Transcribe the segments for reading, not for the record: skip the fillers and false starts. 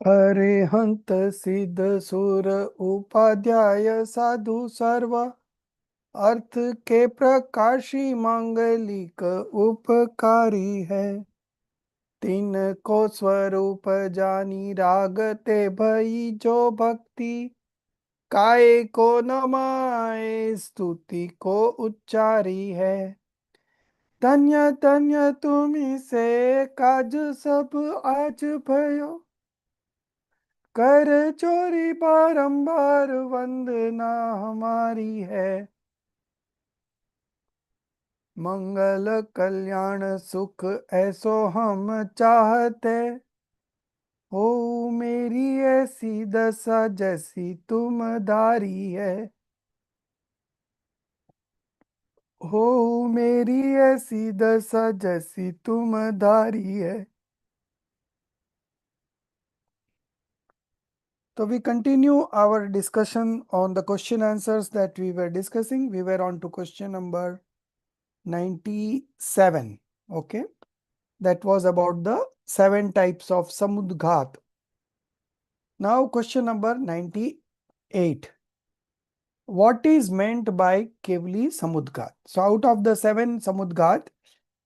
अरिहंत सिद्ध सुर उपाध्याय साधु सर्व अर्थ के प्रकाशी मांगलिक उपकारी है। तीन को स्वरूप जानी रागते भई जो भक्ति काय को नमाए स्तुति को उच्चारी है। धन्य धन्य तुम्ही से काज सब आज भयो कर चोरी बारंबार वंदना हमारी है। मंगल कल्याण सुख ऐसो हम चाहते हो मेरी ऐसी दशा जैसी तुम धारी है। हो मेरी ऐसी दशा जैसी तुम धारी है। So we continue our discussion on the question answers that we were discussing. We were on to question number 97. Okay. That was about the 7 types of samudghat. Now question number 98. What is meant by Kevli samudghat? So out of the 7 samudghat,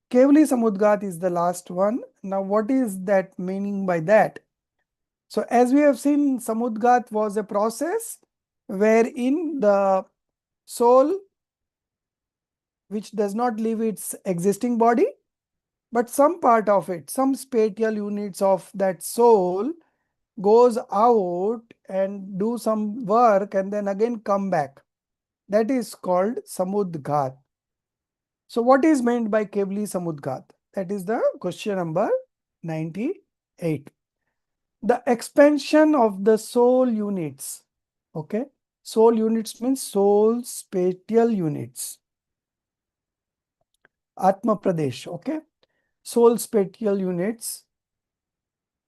Kevli samudghat is the last one. Now what is that meaning by that? So as we have seen, samudghat was a process wherein the soul, which does not leave its existing body, but some part of it, some spatial units of that soul goes out and do some work and then again come back. That is called samudghat. So what is meant by Kevli samudghat? That is the question number 98. The expansion of the soul units. Okay. Soul units means soul spatial units. Atma Pradesh. Okay. Soul spatial units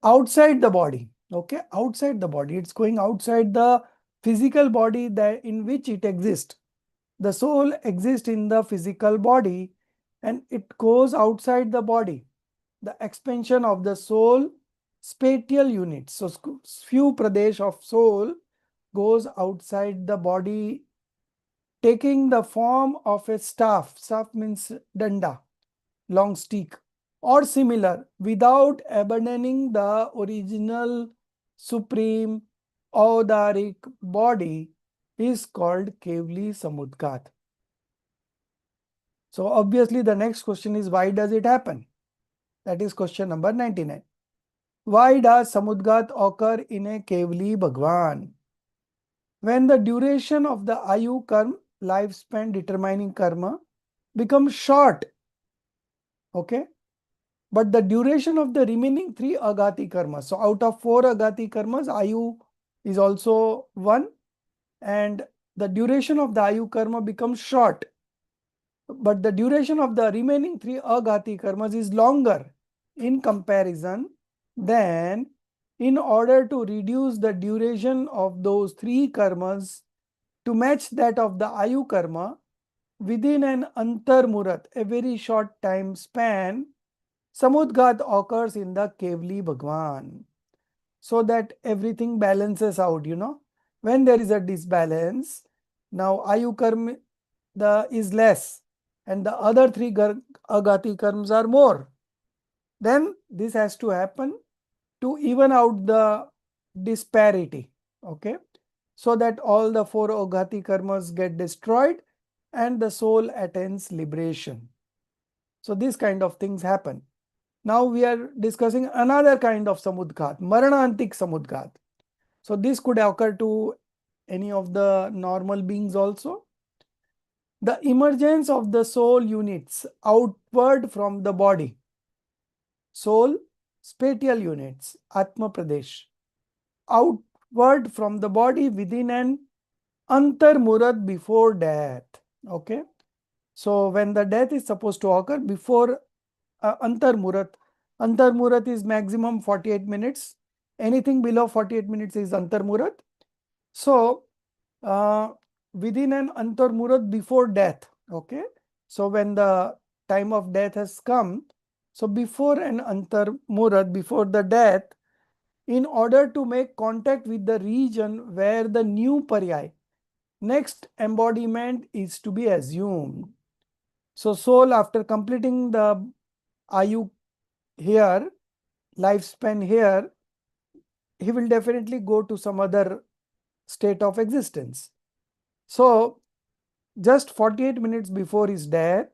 outside the body. Okay. Outside the body. It's going outside the physical body that in which it exists. The soul exists in the physical body and it goes outside the body. The expansion of the soul spatial units. So few pradesh of soul goes outside the body, taking the form of a staff. Staff means danda, long stick, or similar, without abandoning the original supreme audaric body, is called Kevli Samudgat. So obviously the next question is, why does it happen? That is question number 99. Why does Samudgat occur in a Kevli Bhagwan? When the duration of the Ayu Karma, lifespan determining karma, becomes short, okay, but the duration of the remaining 3 Agati karmas, so out of 4 Agati karmas, Ayu is also 1, and the duration of the Ayu karma becomes short, but the duration of the remaining 3 Agati karmas is longer in comparison, then in order to reduce the duration of those 3 karmas to match that of the Ayu karma within an Antar Murat, a very short time span, Samudgat occurs in the Kevli Bhagwan, so that everything balances out, you know. When there is a disbalance, now Ayu karma is less and the other 3 Agati karmas are more. Then this has to happen to even out the disparity, okay, so that all the 4 Agati karmas get destroyed and the soul attains liberation. So these kind of things happen. Now we are discussing another kind of samudgat, maranantik samudgat. So this could occur to any of the normal beings also. The emergence of the soul units outward from the body. Soul spatial units, Atma Pradesh, outward from the body within an Antar Murat before death. Okay. So when the death is supposed to occur before Antar Murat is maximum 48 minutes. Anything below 48 minutes is Antar Murat. So within an Antar Murat before death. Okay. So when the time of death has come, so before an Antar Murat, before the death, in order to make contact with the region where the new paryay, next embodiment, is to be assumed. So soul, after completing the ayu here, lifespan here, he will definitely go to some other state of existence. So just 48 minutes before his death,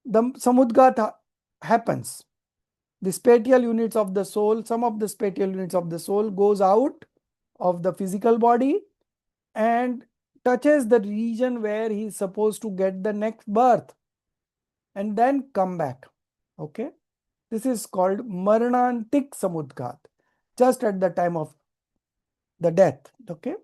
the samudgata happens. The spatial units of the soul, some of the spatial units of the soul goes out of the physical body and touches the region where he is supposed to get the next birth and then come back. Okay. This is called Maranantik Samudgat, just at the time of the death. Okay.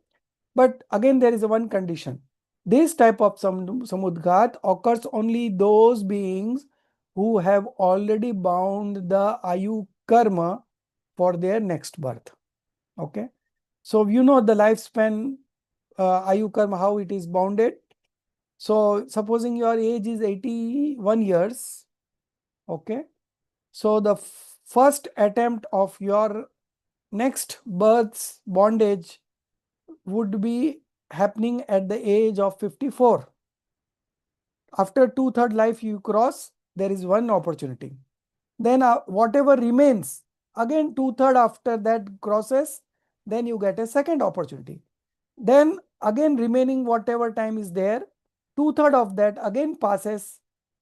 But again, there is a one condition. This type of samudgat occurs only those beings who have already bound the ayu karma for their next birth. Okay. So you know the lifespan ayu karma, how it is bounded. So supposing your age is 81 years. Okay. So the first attempt of your next birth's bondage would be happening at the age of 54. After two-third life you cross, there is one opportunity. Then whatever remains, again two-third after that crosses, then you get a second opportunity. Then again remaining whatever time is there, two-third of that again passes,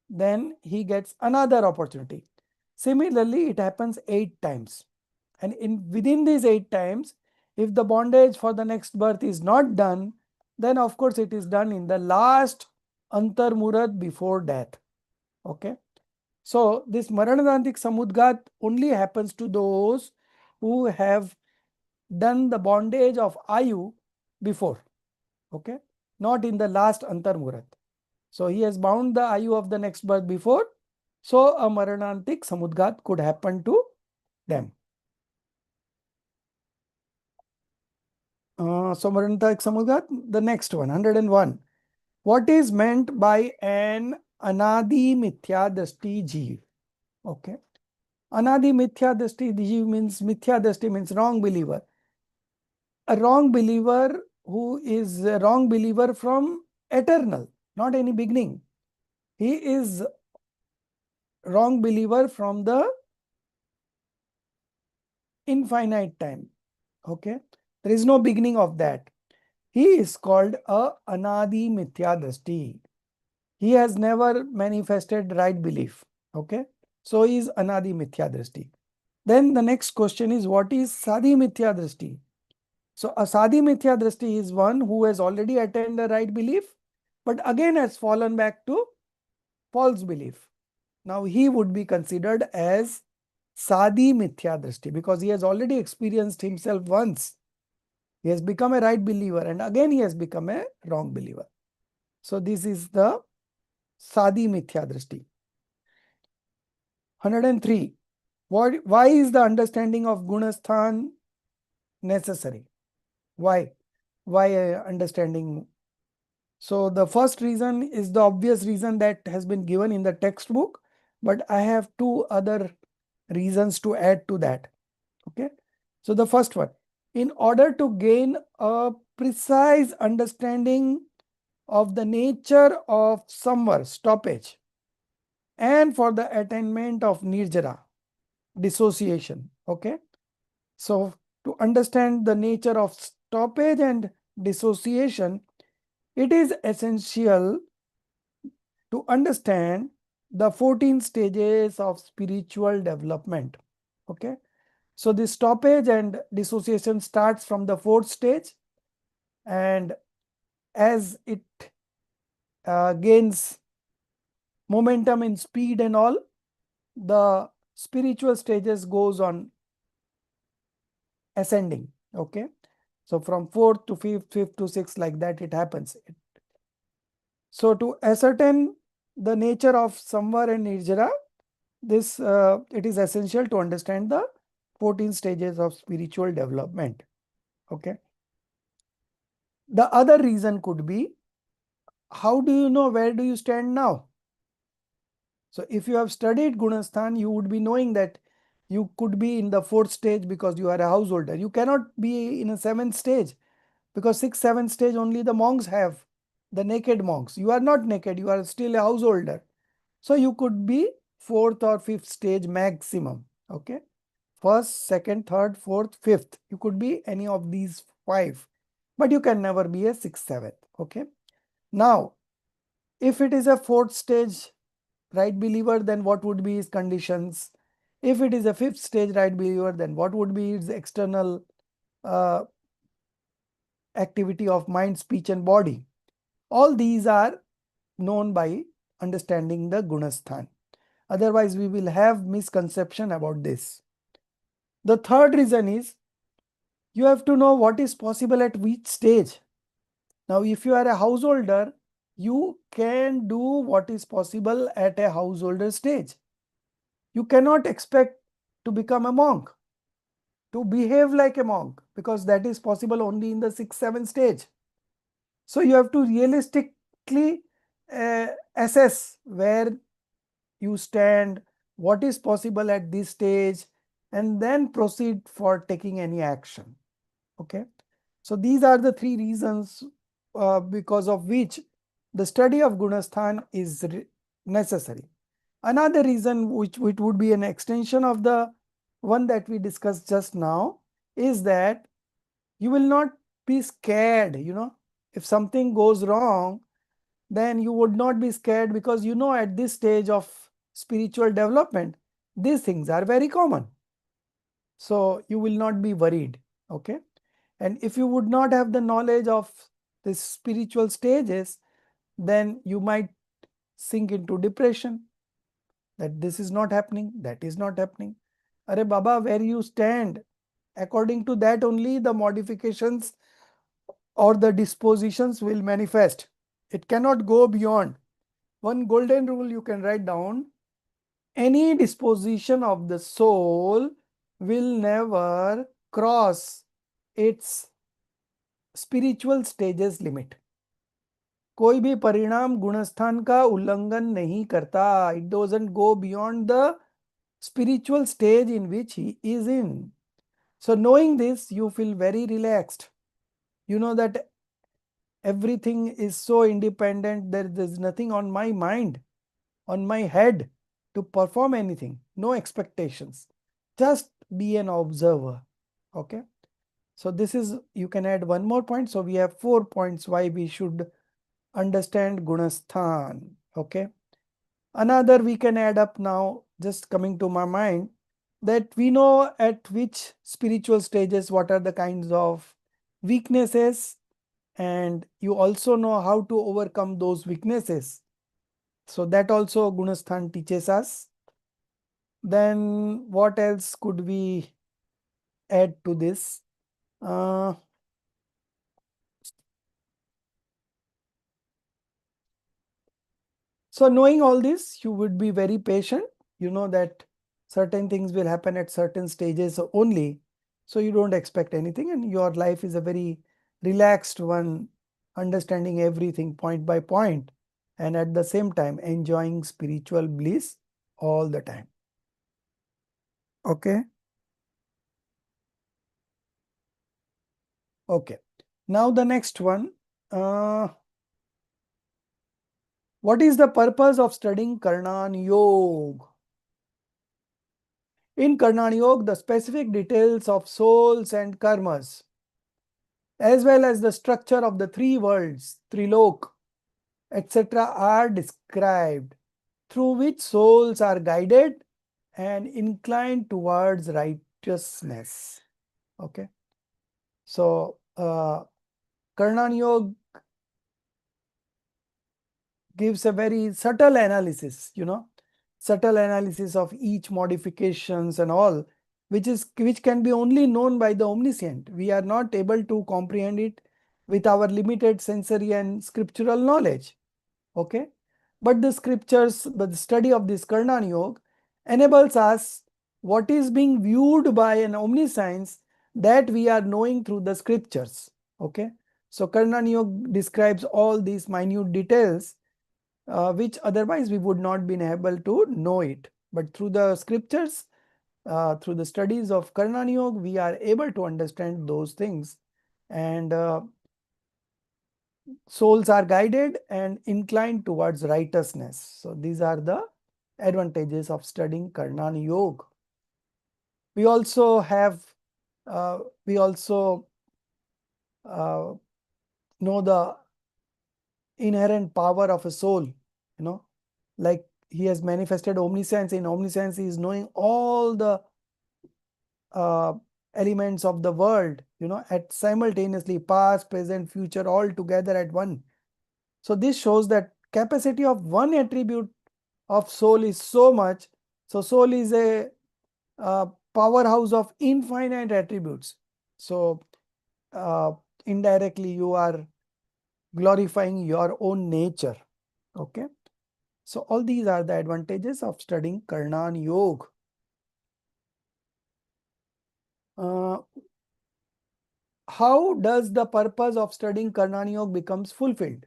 then he gets another opportunity. Similarly, it happens 8 times. And within these 8 times, if the bondage for the next birth is not done, then of course it is done in the last Antar Murat before death. Okay. So this Maranadantik Samudgat only happens to those who have done the bondage of Ayu before. Okay. Not in the last Antar Murat. So he has bound the Ayu of the next birth before. So a Maranantik Samudgat could happen to them. So Maranantik Samudgat, the next one, 101. What is meant by an Anadi Mithya Drishti Jeev? Okay. Anadi Mithya Drishti Jeev means, Mithya Drishti means wrong believer. A wrong believer who is a wrong believer from eternal, not any beginning. He is wrong believer from the infinite time. Okay. There is no beginning of that. He is called a Anadi Mithya Drishti. He has never manifested right belief. Okay. So he is Anadi Mithya Drishti. Then the next question is, what is Sadi Mithya Drishti? So a Sadi Mithya Drishti is one who has already attained the right belief, but again has fallen back to false belief. Now he would be considered as Sadi Mithya Drishti because he has already experienced himself once. He has become a right believer and again he has become a wrong believer. So this is the Sadi Mithya Drishti. 103. Why is the understanding of Gunasthan necessary? Why? Why understanding? So the first reason is the obvious reason that has been given in the textbook, but I have two other reasons to add to that. Okay. So the first one, in order to gain a precise understanding of the nature of samvar, stoppage, and for the attainment of nirjara, dissociation. Okay. So to understand the nature of stoppage and dissociation, it is essential to understand the 14 stages of spiritual development. Okay. So the stoppage and dissociation starts from the 4th stage, and as it gains momentum in speed and all, the spiritual stages goes on ascending. Okay. So from 4th to 5th, 5th to 6th, like that it happens. So to ascertain the nature of samvar and nirjara, this it is essential to understand the 14 stages of spiritual development. Okay. The other reason could be, how do you know where do you stand now? So if you have studied Gunasthan, you would be knowing that You could be in the 4th stage because you are a householder. You cannot be in a 7th stage because 6th, 7th stage only the monks have, the naked monks. You are not naked, you are still a householder. So you could be 4th or 5th stage maximum. Okay. 1st, 2nd, 3rd, 4th, 5th. You could be any of these 5, but you can never be a 6th, 7th. Okay. Now, if it is a 4th stage right believer, then what would be his conditions? If it is a 5th stage right believer, then what would be its external uh, activity of mind, speech, and body? All these are known by understanding the Gunasthan. Otherwise, we will have misconception about this. The third reason is you have to know what is possible at which stage. Now, if you are a householder, you can do what is possible at a householder stage. You cannot expect to become a monk, to behave like a monk, because that is possible only in the 6th, 7th stage. So you have to realistically assess where you stand, what is possible at this stage, and then proceed for taking any action. Okay. So these are the 3 reasons because of which the study of Gunasthan is necessary. Another reason which would be an extension of the one that we discussed just now is that you will not be scared. If something goes wrong, then you would not be scared because at this stage of spiritual development, these things are very common. So you will not be worried. Okay. And if you would not have the knowledge of the spiritual stages, then you might sink into depression, that this is not happening, that is not happening. Arey Baba, where you stand, according to that only the modifications or the dispositions will manifest. It cannot go beyond. One golden rule you can write down: any disposition of the soul will never cross its spiritual stages limit. कोई भी परिणाम गुणस्थान का उल्लंघन नहीं करता. It doesn't go beyond the spiritual stage in which he is in. So knowing this, you feel very relaxed. You know that everything is so independent. There's nothing on my mind, on my head to perform anything. No expectations. Just be an observer. Okay. So this is, you can add one more point. So we have 4 points why we should understand Gunasthan. Okay. Another we can add up now, just coming to my mind, that we know at which spiritual stages what are the kinds of weaknesses, and you also know how to overcome those weaknesses. So that also Gunasthan teaches us. Then what else could we add to this? So knowing all this, you would be very patient. You know that certain things will happen at certain stages only. So you don't expect anything, and your life is a very relaxed one, understanding everything point by point, and at the same time enjoying spiritual bliss all the time. Okay. Okay. Now the next one. What is the purpose of studying Karnan Yoga? In Karnan Yoga, the specific details of souls and karmas, as well as the structure of the 3 worlds, Trilok, etc., are described, through which souls are guided and inclined towards righteousness. Okay. So, Karnan Yoga gives a very subtle analysis, subtle analysis of each modifications and all, which can be only known by the omniscient. We are not able to comprehend it with our limited sensory and scriptural knowledge. Okay. But the scriptures, but the study of this Karnan Yoga enables us what is being viewed by an omniscience that we are knowing through the scriptures. Okay. So Karnan Yoga describes all these minute details which otherwise we would not been able to know it. But through the scriptures, through the studies of Karnan Yoga, we are able to understand those things, and souls are guided and inclined towards righteousness. So these are the advantages of studying Karnan Yoga. We also have, we also know the inherent power of a soul, like he has manifested omniscience. In omniscience, he is knowing all the elements of the world, at simultaneously, past, present, future, all together at one. So this shows that capacity of one attribute of soul is so much. So soul is a powerhouse of infinite attributes. So indirectly you are glorifying your own nature. Okay. So all these are the advantages of studying Karnan Yoga. How does the purpose of studying Karnan Yoga becomes fulfilled?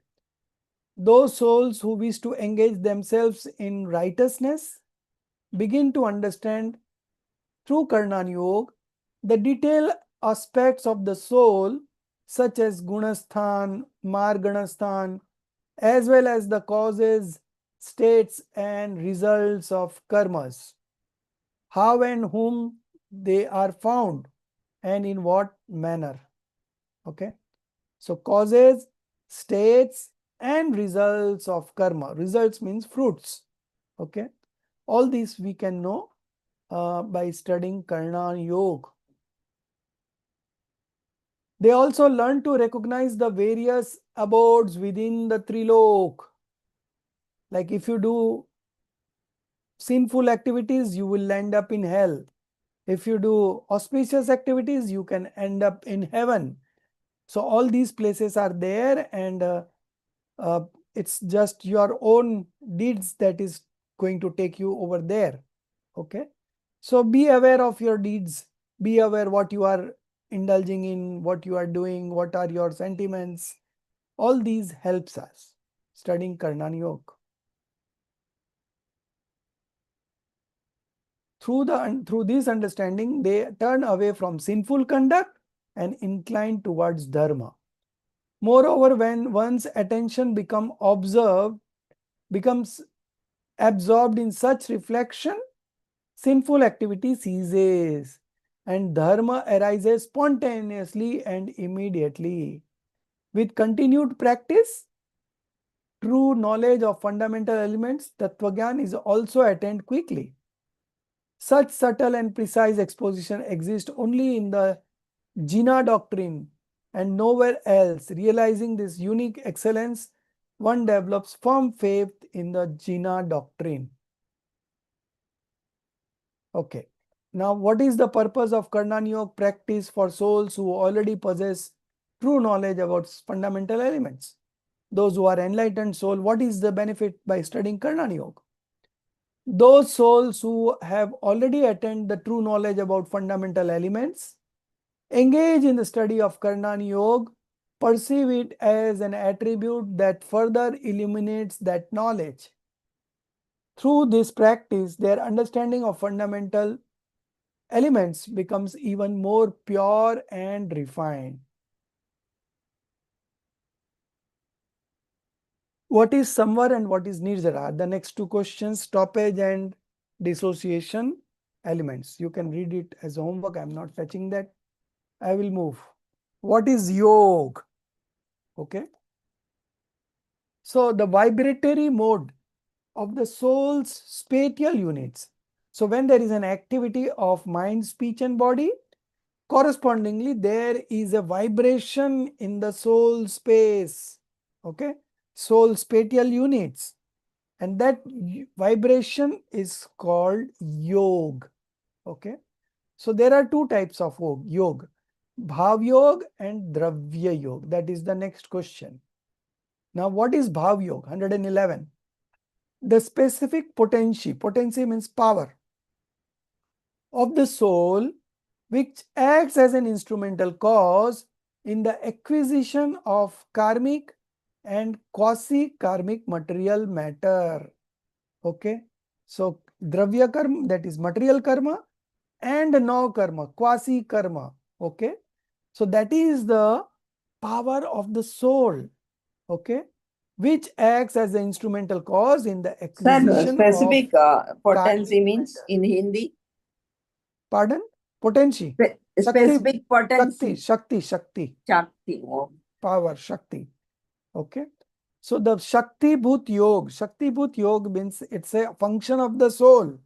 Those souls who wish to engage themselves in righteousness begin to understand through Karnan Yoga the detailed aspects of the soul, such as Gunasthan, Marganasthan, as well as the causes, states, and results of karmas, how and whom they are found, and in what manner. Okay. So causes, states, and results of karma. Results means fruits. Okay. All these we can know by studying Karnan Yoga. They also learn to recognize the various abodes within the Trilok. Like if you do sinful activities, you will end up in hell. If you do auspicious activities, you can end up in heaven. So all these places are there, and it's just your own deeds that is going to take you over there. Okay. So be aware of your deeds. Be aware what you are indulging in, what you are doing, what are your sentiments. All these helps us studying Karnan Yoga. Through this understanding, they turn away from sinful conduct and incline towards dharma. Moreover, when one's attention becomes absorbed in such reflection, sinful activity ceases and dharma arises spontaneously and immediately. With continued practice, true knowledge of fundamental elements, Tattvagyan, is also attained quickly. Such subtle and precise exposition exists only in the Jina doctrine and nowhere else. Realizing this unique excellence, one develops firm faith in the Jina doctrine. Okay. Now, what is the purpose of Karnan Yoga practice for souls who already possess true knowledge about fundamental elements? Those who are enlightened soul, what is the benefit by studying Karnan Yoga? Those souls who have already attained the true knowledge about fundamental elements engage in the study of Karnan Yoga, perceive it as an attribute that further illuminates that knowledge. Through this practice, their understanding of fundamental elements becomes even more pure and refined. What is samvar and what is nirzara? The next two questions, stoppage and dissociation elements. You can read it as homework. I'm not touching that. I will move. What is yoga? Okay. So the vibratory mode of the soul's spatial units. So when there is an activity of mind, speech, and body, correspondingly, there is a vibration in the soul space. Okay. Soul spatial units. And that vibration is called yoga. Okay. So there are two types of yoga. Bhav yoga and dravya yoga. That is the next question. Now, what is bhav yoga? 111. The specific potency means power of the soul, which acts as an instrumental cause in the acquisition of karmic and quasi-karmic material matter. Okay. So, dravya karma, that is material karma, and no karma, quasi karma. Okay. So that is the power of the soul. Okay. Which acts as the instrumental cause in the Sir, acquisition of specific potency karmic means matter. in Hindi? Pardon? Potency. Shakti, Specific Shakti, potency. Shakti, Shakti. Shakti. Oh. Power, Shakti. Okay. So the Shakti Bhut Yog, Shakti Bhut Yog means it's a function of the soul.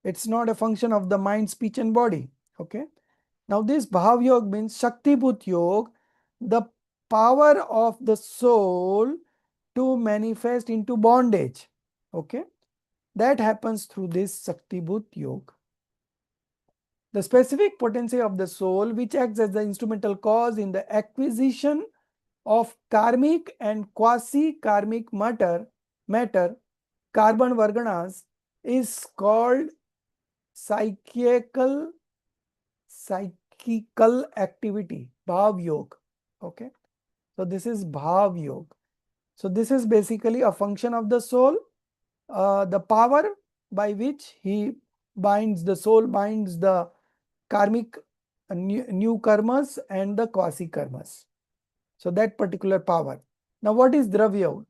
It's not a function of the mind, speech, and body. Okay. Now this Bhav Yog means Shakti Bhut Yog, the power of the soul to manifest into bondage. Okay. That happens through this Shakti Bhut Yog. The specific potency of the soul, which acts as the instrumental cause in the acquisition of karmic and quasi-karmic matter, carbon varganas, is called psychical activity, Bhav Yoga. Okay. So this is Bhav Yoga. So this is basically a function of the soul, the power by which the soul binds the karmic new karmas and the quasi karmas. So that particular power. Now what is Dravya?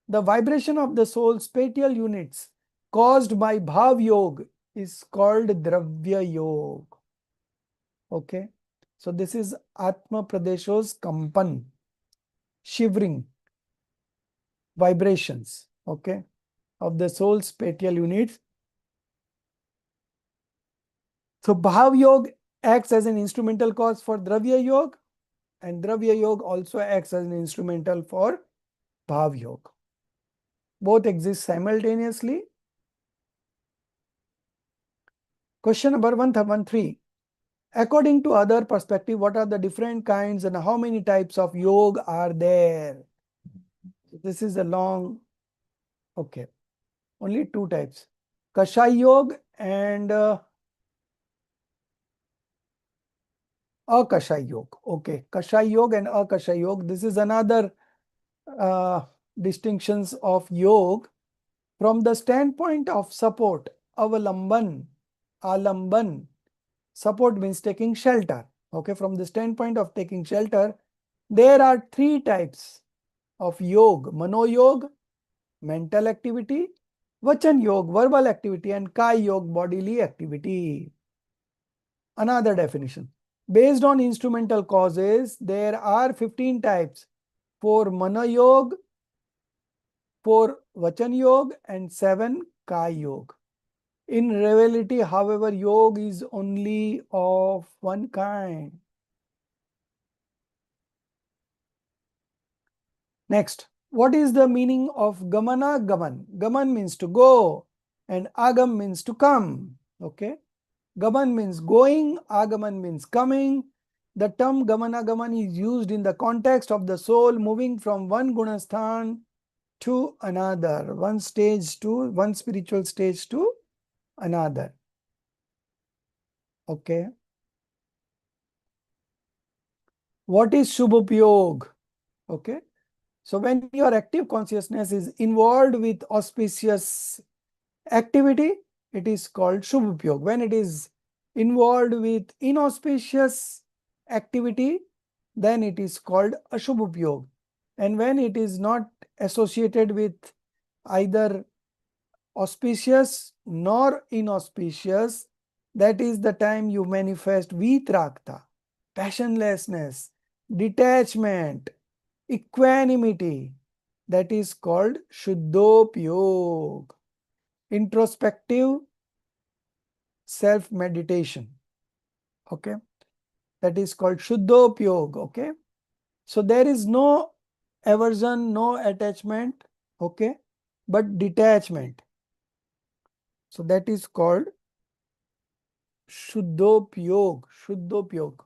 The vibration of the soul's spatial units caused by Bhav Yoga is called Dravya Yoga. Okay. So this is Atma Pradesho's Kampan, shivering vibrations, okay, of the soul's spatial units. So Bhav Yoga acts as an instrumental cause for Dravya Yoga, and Dravya Yoga also acts as an instrumental for Bhav Yoga. Both exist simultaneously. Question number 113. According to other perspective, what are the different kinds and how many types of yoga are there? This is a long, okay, only two types. Kashay Yoga and Akashay Yoga. Okay, Kashay Yoga and Akashay Yoga. This is another distinctions of yoga. From the standpoint of support, avalamban, alamban. Support means taking shelter. Okay, from the standpoint of taking shelter, there are three types of yoga: Mano Yoga, mental activity; Vachan Yoga, verbal activity; and Kai Yoga, bodily activity. Another definition. Based on instrumental causes, there are 15 types: 4 Mana Yoga, 4 Vachan Yoga, and 7 Kai Yoga. In reality, however, yoga is only of one kind. Next, what is the meaning of gamana gaman? Gaman means to go and agam means to come. Okay. Gaman means going, agaman means coming. The term gamana gaman is used in the context of the soul moving from one gunasthan to another, one spiritual stage to another. Okay. What is Shubhopyog? Okay. So when your active consciousness is involved with auspicious activity, it is called Shubhopyog. When it is involved with inauspicious activity, then it is called Ashubhopyog. And when it is not associated with either auspicious nor inauspicious, that is the time you manifest vitrakta, passionlessness, detachment, equanimity. That is called Shuddhopyog, introspective self-meditation. Okay, that is called Shuddhopyog. Okay, so there is no aversion, no attachment, okay, but detachment. So that is called Shuddhopyog, Shuddhopyog,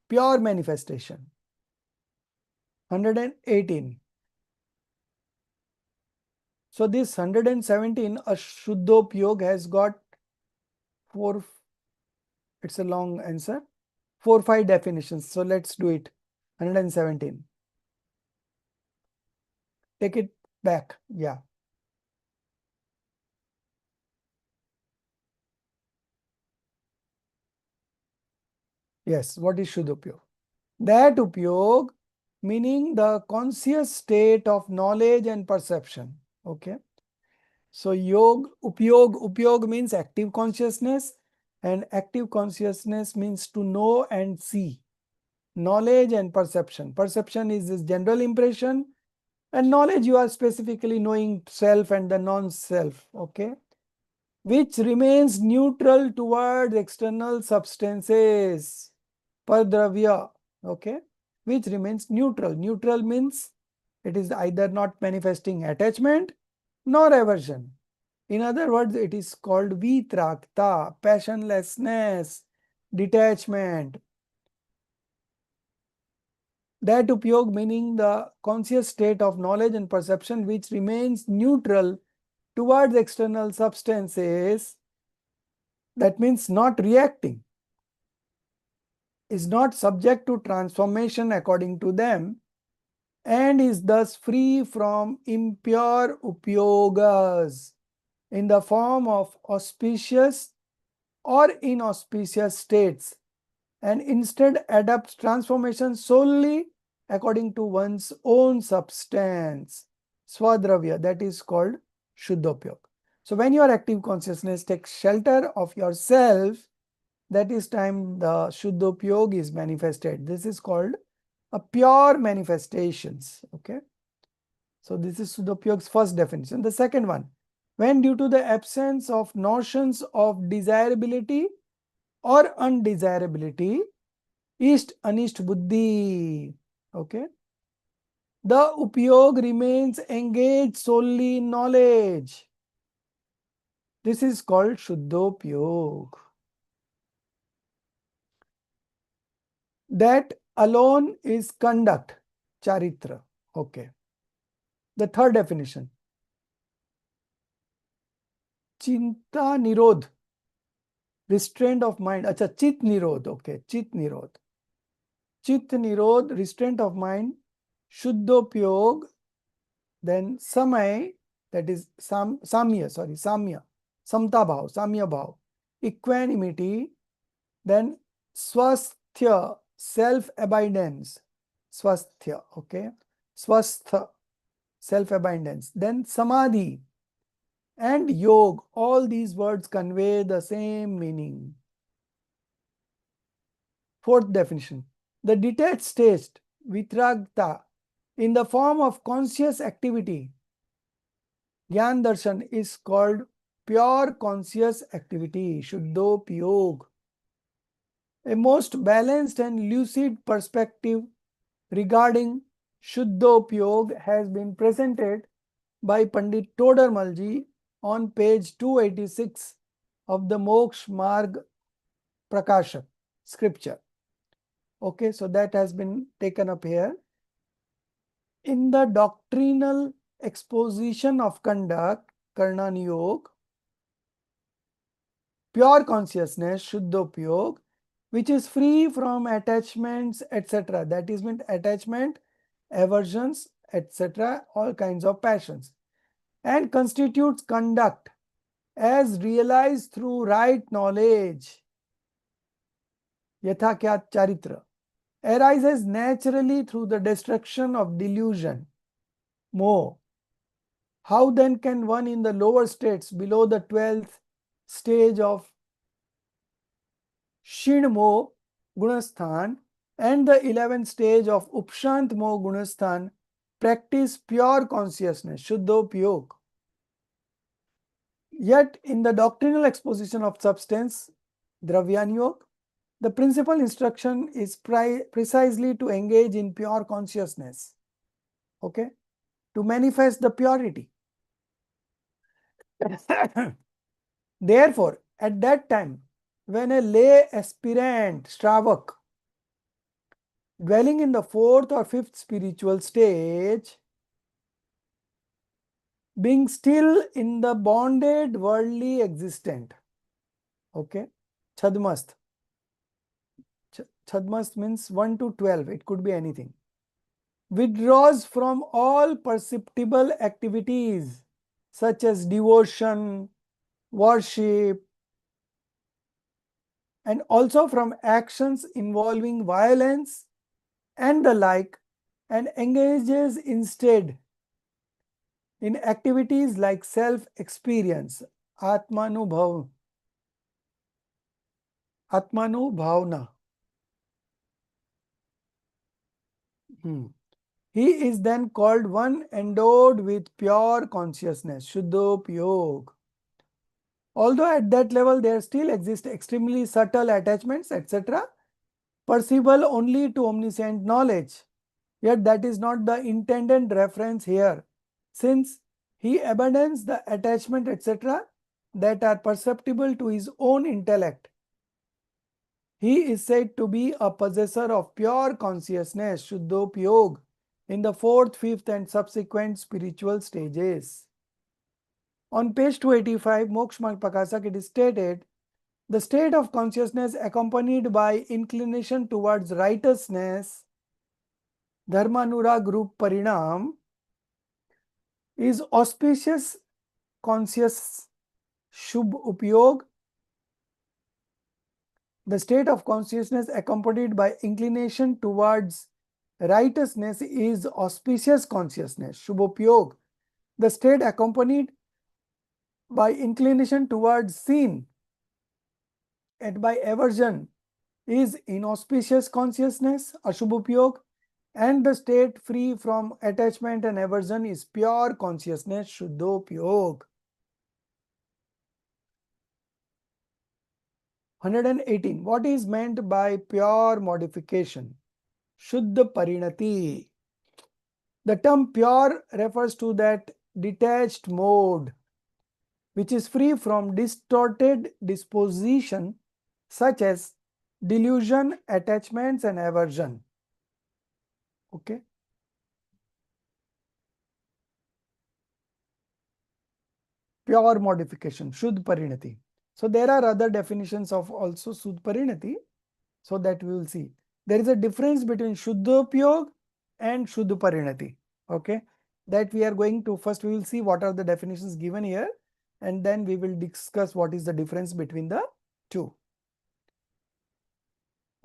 pure manifestation. 118. So this 117, a Shuddhopyog has got four, it's a long answer, 4-5 definitions. So let's do it. 117. Take it back. Yeah. Yes, what is Shuddha Upyog? That Upyog meaning the conscious state of knowledge and perception. Okay. So upyog means active consciousness, and active consciousness means to know and see. Knowledge and perception. Perception is this general impression, and knowledge you are specifically knowing self and the non-self. Okay. Which remains neutral towards external substances. Padravya. Okay. Which remains neutral. Neutral means it is either not manifesting attachment nor aversion. In other words, it is called vitrakta, passionlessness, detachment. That upyog meaning the conscious state of knowledge and perception which remains neutral towards external substances. That means not reacting, is not subject to transformation according to them, and is thus free from impure upyogas in the form of auspicious or inauspicious states, and instead adapts transformation solely according to one's own substance, swadravya, that is called shuddhopyog. So when your active consciousness takes shelter of yourself, that is time the shuddhopyog is manifested. This is called a pure manifestations. Okay. So this is shuddhopyog's first definition. The second one, when due to the absence of notions of desirability or undesirability, Isht Anisht Buddhi. Okay. The upyog remains engaged solely in knowledge. This is called Shuddhopyog. That alone is conduct, charitra. Okay. The third definition, Chinta Nirodh, restraint of mind. Acha, Chit Nirodh. Okay, Chit Nirodh. Chit Nirodh, restraint of mind. Shuddhopyog, then Samay, that is Samya, Samya, Samta Bhav, Samya Bhav, equanimity, then Swasthya, self-abidance, Swasthya, okay, Swastha, self-abidance, then Samadhi and Yog, all these words convey the same meaning. Fourth definition, the detached state, Vitragta, in the form of conscious activity, Gyan Darshan is called pure conscious activity, Shuddhopyog. A most balanced and lucid perspective regarding Shuddhopyog has been presented by Pandit Todarmalji on page 286 of the Moksha Marg Prakashak scripture. Okay, so that has been taken up here. In the doctrinal exposition of conduct, Karnan Yog, pure consciousness, Shuddhopyog, which is free from attachments, etc. That is meant attachment, aversions, etc. All kinds of passions, and constitutes conduct as realized through right knowledge. Yatha kya charitra arises naturally through the destruction of delusion, moh. How then can one in the lower states below the 12th stage of Shinmo Gunasthan and the 11th stage of Upshantmo Gunasthan practice pure consciousness, Shuddhopyog? Yet in the doctrinal exposition of substance, Dravyanyog, the principal instruction is precisely to engage in pure consciousness, okay, to manifest the purity. Therefore, at that time, when a lay aspirant, Stravak, dwelling in the 4th or 5th spiritual stage, being still in the bonded worldly existent, okay, Chadmast. Chadmast means 1 to 12, it could be anything. Withdraws from all perceptible activities such as devotion, worship, and also from actions involving violence and the like, and engages instead in activities like self-experience, Atmanubhav, Atmanubhavna. He is then called one endowed with pure consciousness, Shuddhopyog. Although at that level there still exist extremely subtle attachments, etc., perceivable only to omniscient knowledge. Yet that is not the intended reference here, since he abandons the attachment, etc., that are perceptible to his own intellect. He is said to be a possessor of pure consciousness, Shuddhopyog, in the fourth, fifth, and subsequent spiritual stages. On page 285, Moksha Marg Prakashak, it is stated, the state of consciousness accompanied by inclination towards righteousness, Dharmanurag Rup Parinam, is auspicious conscious Shubh Upyog. The state of consciousness accompanied by inclination towards righteousness is auspicious consciousness, Shubhopyog. The state accompanied by inclination towards sin and by aversion is inauspicious consciousness, Ashubhopyog, and the state free from attachment and aversion is pure consciousness, Shuddhopyog. 118. What is meant by pure modification? Shuddha Parinati. The term pure refers to that detached mode which is free from distorted disposition such as delusion, attachments, and aversion. Okay. Pure modification, Shuddha Parinati. So there are other definitions of also Shuddha Parinati, so that we will see. There is a difference between Shuddhopyog and Shuddha Parinati. Okay. That we are going to first we will see what are the definitions given here, and then we will discuss what is the difference between the two.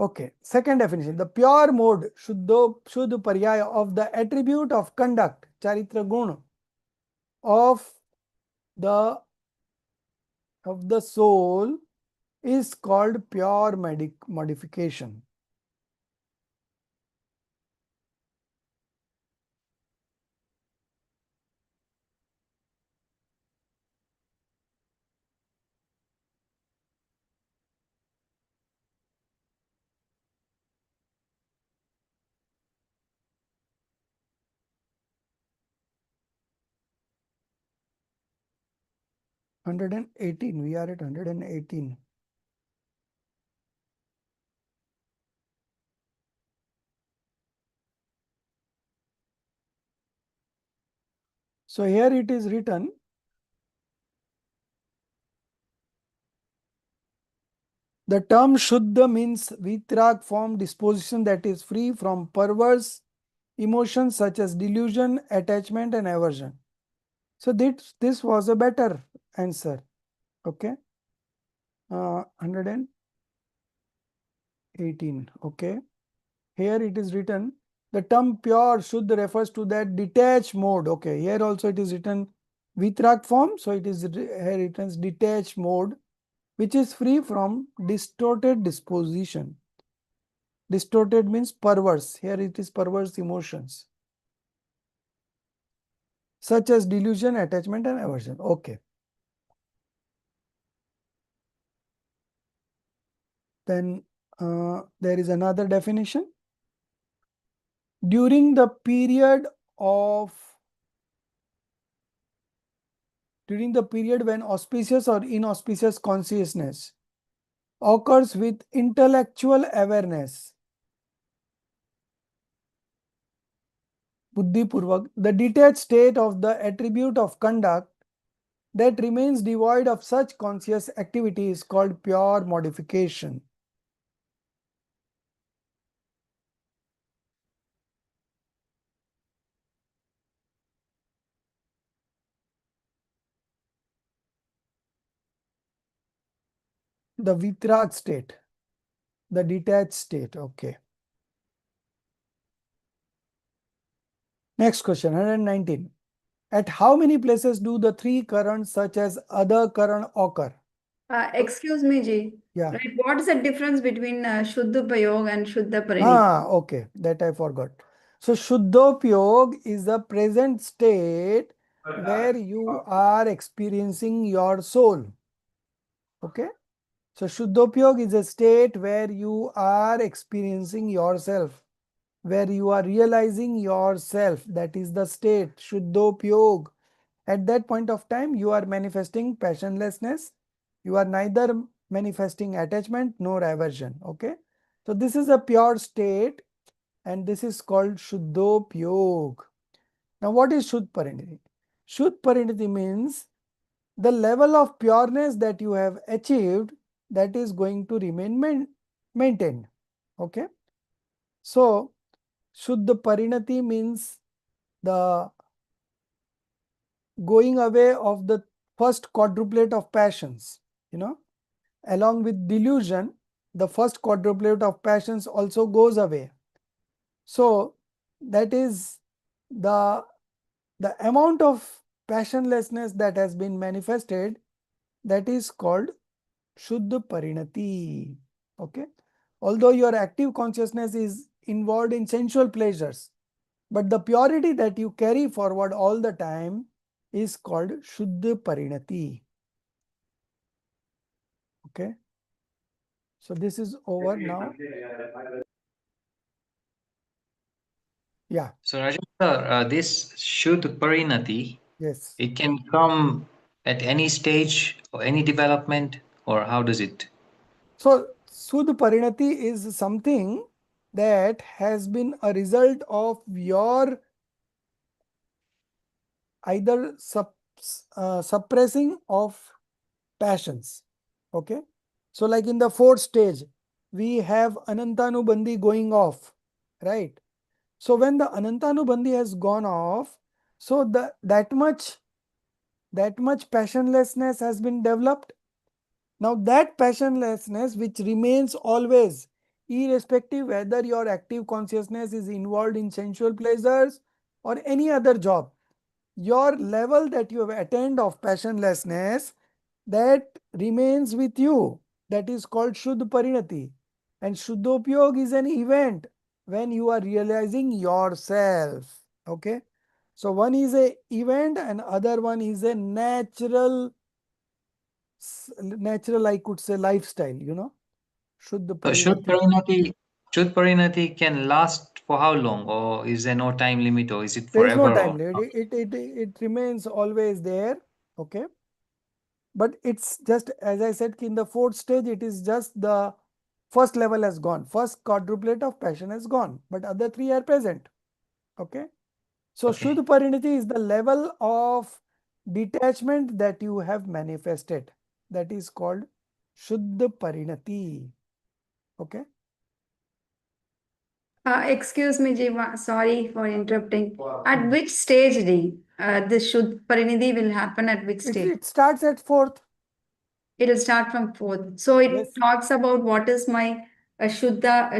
Okay, second definition, the pure mode, Shuddha Paryaya of the attribute of conduct, Charitra Guna, of the soul is called pure modification. We are at 118. So here it is written, the term Shuddha means Vitrag form disposition that is free from perverse emotions such as delusion, attachment, and aversion. So this was a better answer. Okay. 118. Okay. Here it is written, the term pure Shuddha refers to that detached mode. Okay. Here also it is written Vitrag form. So it is here written detached mode, which is free from distorted disposition. Distorted means perverse. Here it is perverse emotions, such as delusion, attachment, and aversion. Okay. Then there is another definition. During the period when auspicious or inauspicious consciousness occurs with intellectual awareness, Buddhi Purvak, the detached state of the attribute of conduct that remains devoid of such conscious activity is called pure modification. The Vitrag state. The detached state. Okay. Next question, 119. At how many places do the three currents such as other current occur? Excuse me, Ji. Yeah. Right. What is the difference between Shuddha Payog and Shuddha Parinit? Okay. That I forgot. So Shuddhopyog is the present state where you are experiencing your soul. Okay. So Shuddhopyog is a state where you are experiencing yourself, where you are realizing yourself. That is the state, Shuddhopyog. At that point of time, you are manifesting passionlessness. You are neither manifesting attachment nor aversion. Okay. So this is a pure state and this is called Shuddhopyog. Now what is Shuddh Pariniti? Shuddh Pariniti means the level of pureness that you have achieved, that is going to remain maintained. Okay. So Shuddha Parinati means the going away of the first quadruplet of passions. Along with delusion, the first quadruplet of passions also goes away. So that is the amount of passionlessness that has been manifested, that is called Shuddha Parinati. Okay. Although your active consciousness is involved in sensual pleasures, but the purity that you carry forward all the time is called Shuddha Parinati. Okay. So this is over now. Yeah. So Rajan sir, this Shuddh Parinati, Yes. it can come at any stage or any development, or how does it? So Shuddha Parinati is something that has been a result of your either suppressing of passions. Okay. So like in the fourth stage, we have Anantanubandhi going off, right? So when the Anantanubandhi has gone off, so that much passionlessness has been developed. Now that passionlessness which remains always, irrespective whether your active consciousness is involved in sensual pleasures or any other job, your level that you have attained of passionlessness, that remains with you. That is called Shuddha Parinati. And Shuddhopyog is an event when you are realizing yourself. Okay. So one is a event and other one is a natural, I could say, lifestyle, Shuddha So Parinati. Shuddh Parinati can last for how long, or is there no time limit, or is it There is no forever? time Or limit. It remains always there. Okay. But it's just, as I said, in the fourth stage, it is just the first level has gone. First quadruplet of passion has gone, but other three are present. Okay. So okay. Shuddha Parinati is the level of detachment that you have manifested. That is called Shuddha Parinati. Okay. Excuse me, Jiva. Sorry for interrupting. At which stage, Ji? This Shuddha Parinidhi will happen at which stage? It starts at fourth. It will start from fourth. So it Yes. talks about what is my Shuddha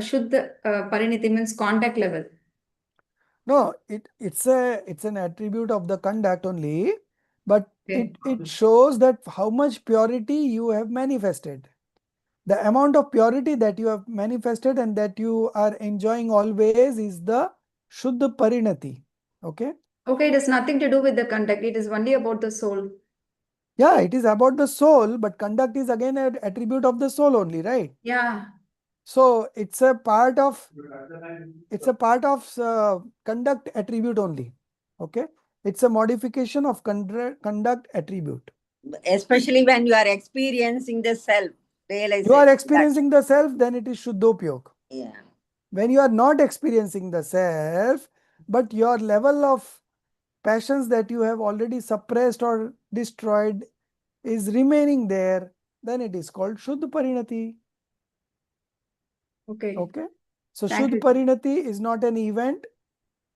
Parinidhi means contact level. No, it's an attribute of the conduct only, but Okay. it shows that how much purity you have manifested. The amount of purity that you have manifested and that you are enjoying always is the Shuddha Parinati. Okay. Okay, it has nothing to do with the contact. It is only about the soul. Yeah, it is about the soul, but conduct is again an attribute of the soul only, right? Yeah. So it's a part of conduct attribute only. Okay. It's a modification of conduct attribute. Especially when you are experiencing the self You are realization. experiencing the self, then it is Shuddhopyog. Yeah. When you are not experiencing the self, but your level of passions that you have already suppressed or destroyed is remaining there, then it is called Shuddha Parinati. Okay. Okay. So Thank Shuddha you. Parinati is not an event.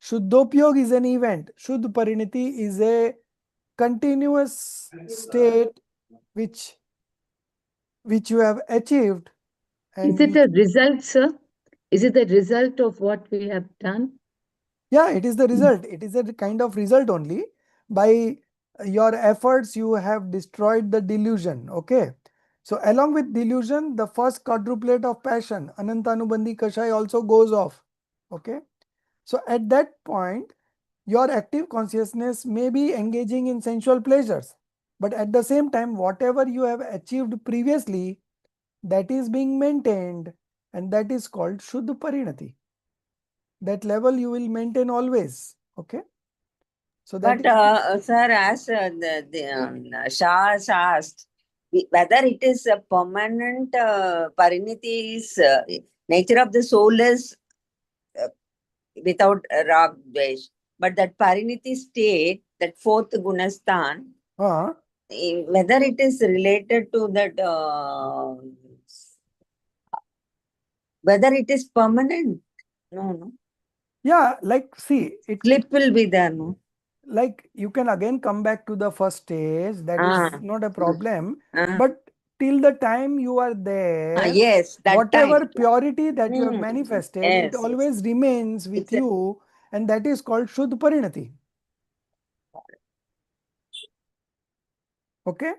Shuddhopyog is an event. Shuddha Parinati is a continuous state which you have achieved, And Is it a result, sir? Is it the result of what we have done? yeah, it is the result. It is a kind of result only. By your efforts, you have destroyed the delusion. Okay. So along with delusion, the first quadruplet of passion, Anantanubandhi Kashai, also goes off. Okay. So at that point, your active consciousness may be engaging in sensual pleasures, but at the same time, whatever you have achieved previously, that is being maintained, and that is called Shuddha Parinati. That level you will maintain always. Okay. So that But, is, sir, as Shah has asked, whether it is a permanent pariniti is nature of the soul is without rag dvesh. But that pariniti state, that fourth gunastan, whether it is related to that, whether it is permanent. No. yeah, like see, it Slip will be there, no? like you can again come back to the first stage. That is not a problem. But till the time you are there, yes, that whatever time. purity that you have manifested, it Yes, yes. always remains with It's a- you, and that is called Shuddha Parinati. Okay.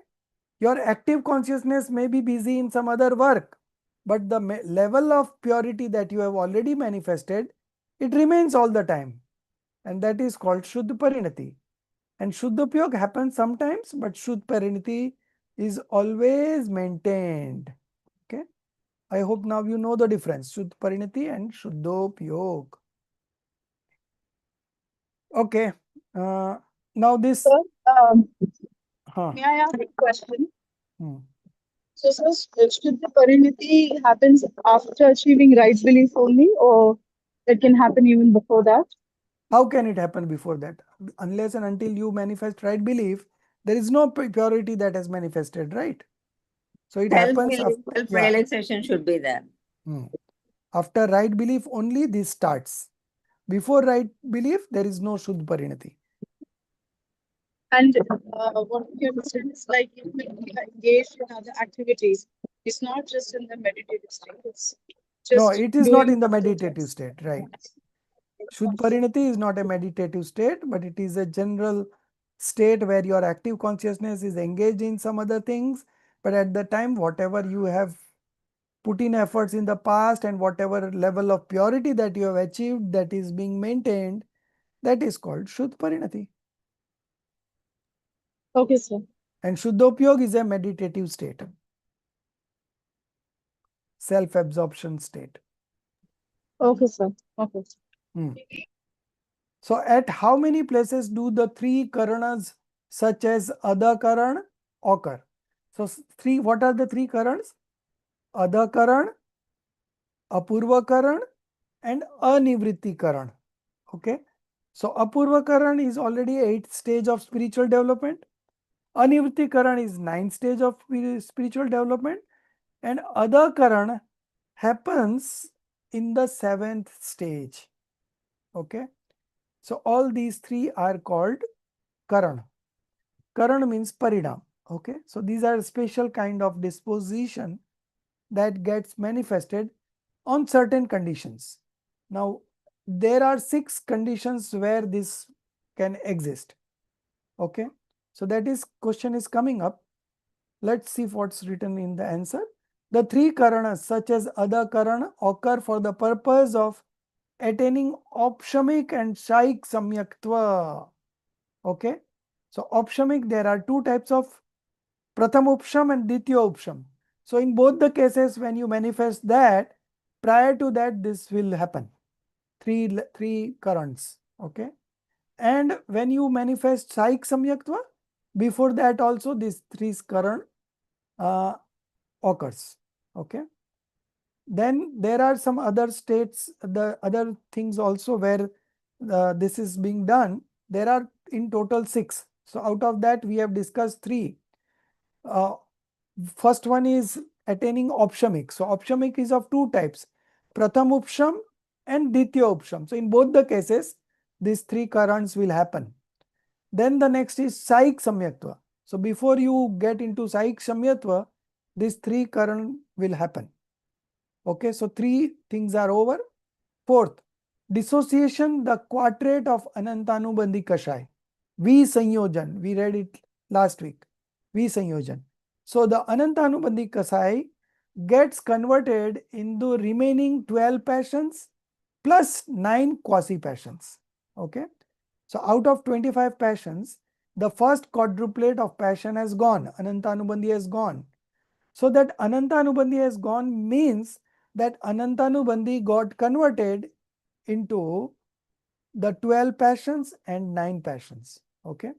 Your active consciousness may be busy in some other work, but the level of purity that you have already manifested, it remains all the time, and that is called Shuddha Parinati. And Shuddhopyog happens sometimes, but Shuddha Parinati is always maintained. Okay. I hope now you know the difference, Shuddha Parinati and Shuddhopyog. Okay. Now this. Sir, Huh. may I ask a question? Hmm. So, sir, Shuddha Pariniti happens after achieving right belief only, or it can happen even before that? How can it happen before that? Unless and until you manifest right belief, there is no purity that has manifested, right? So it happens after, self-realization should be there. After right belief only this starts. Before right belief, there is no Shuddha Parinati. And what you have said is like if we are engaged in other activities, it's not just in the meditative state. It's No, just it is not doing in the other meditative things. state, right? Shuddha Parinati is not a meditative state, but it is a general state where your active consciousness is engaged in some other things. But at the time, whatever you have put in efforts in the past and whatever level of purity that you have achieved that is being maintained, that is called Shuddha Parinati. Okay, sir. And Shuddhopyog is a meditative state, self-absorption state. Okay, sir. Okay. So at how many places do the three karanas such as Adha Karan occur? So what are the three karans? Adha Karan, Apurva Karan and Anivritti Karan. Okay. So Apurva Karan is already 8th stage of spiritual development. Anivritti Karan is 9th stage of spiritual development. And Adha Karan happens in the 7th stage. Okay. So all these three are called Karan. Karan means Parinam. Okay. So these are special kind of disposition that gets manifested on certain conditions. Now, there are 6 conditions where this can exist. Okay. So that is question is coming up. Let's see what's written in the answer. The three karanas such as Adha Karana occur for the purpose of attaining Opshamik and Shaik Samyaktva. Okay. So Opshamik, there are two types of Pratham Upsham and Ditya Upsham. So in both the cases, when you manifest that, prior to that, this will happen. Three currents. Okay. And when you manifest Shaik Samyaktva, before that also this three current occurs. Okay. Then there are some other states, the other things also where this is being done. There are in total 6. So out of that we have discussed 3. First one is attaining Opshamik. So Opshamik is of 2 types, Pratham Upsham and Ditya Upsham. So in both the cases, these 3 currents will happen. Then the next is Saik Samyaktva. So before you get into Saik Samyaktva, these 3 current will happen. Okay, so three things are over. Fourth, dissociation, the quadrate of Anantanubandhi Kashai. Visanyojan, we read it last week. Visanyojan. So the Anantanubandhi Kashai gets converted into remaining 12 passions plus 9 quasi passions. Okay. So out of 25 passions, the first quadruplet of passion has gone. Anantanubandhi has gone. So that Anantanubandhi has gone means that Anantanubandhi got converted into the 12 passions and 9 passions. Okay.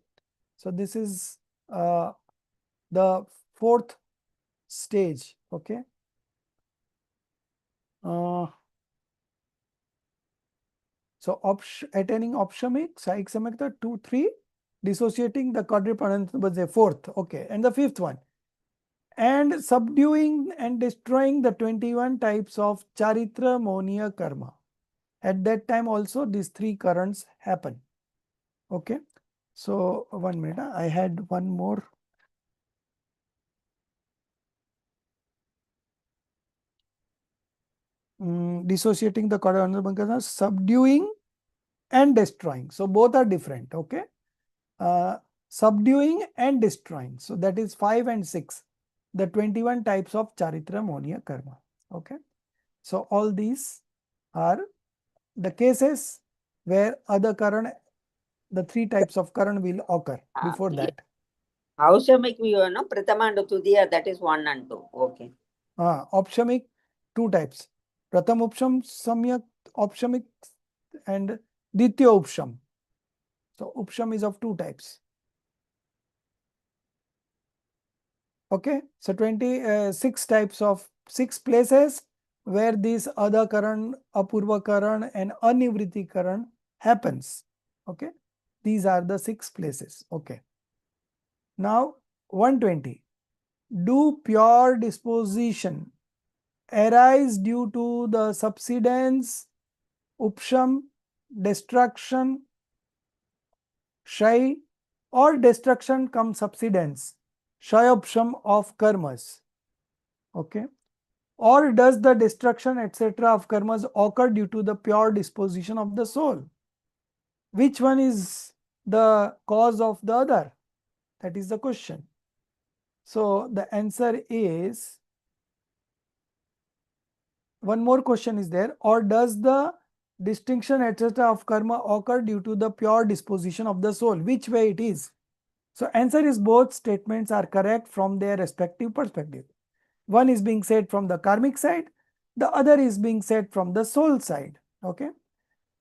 So this is the fourth stage. Okay. So attaining opshamic, psychic samakta, 2, 3, dissociating the quadruplet was the fourth. Okay. And the fifth one. And subduing and destroying the 21 types of charitra, monia, karma. At that time also these three currents happen. Okay. So 1 minute, I had one more. Dissociating the quadruplet, subduing and destroying. So both are different. Okay. Subduing and destroying. So that is 5 and 6. The 21 types of charitra, monia, karma. Okay. So all these are the cases where other current, the three types of current will occur before Yeah. that. Aushamic, you know, Pratama and Tudiya, that is 1 and 2. Okay. Opshamic, two types. Pratham Upsham, Samyak Opshamic, and Ditya Upsham. So Upsham is of two types. Okay. So 26 types of 6 places where this other current, Apurva current and Anivriti current happens. Okay. These are the 6 places. Okay. Now 120. Do pure disposition arise due to the subsidence, upsham, destruction, shai, or destruction come subsidence, shayopsham of karmas? Okay. Or does the destruction etc. of karmas occur due to the pure disposition of the soul? Which one is the cause of the other? That is the question. So the answer is, one more question is there, or does the distinction etc. of karma occur due to the pure disposition of the soul? Which way it is? So answer is both statements are correct from their respective perspective. One is being said from the karmic side, the other is being said from the soul side. Okay.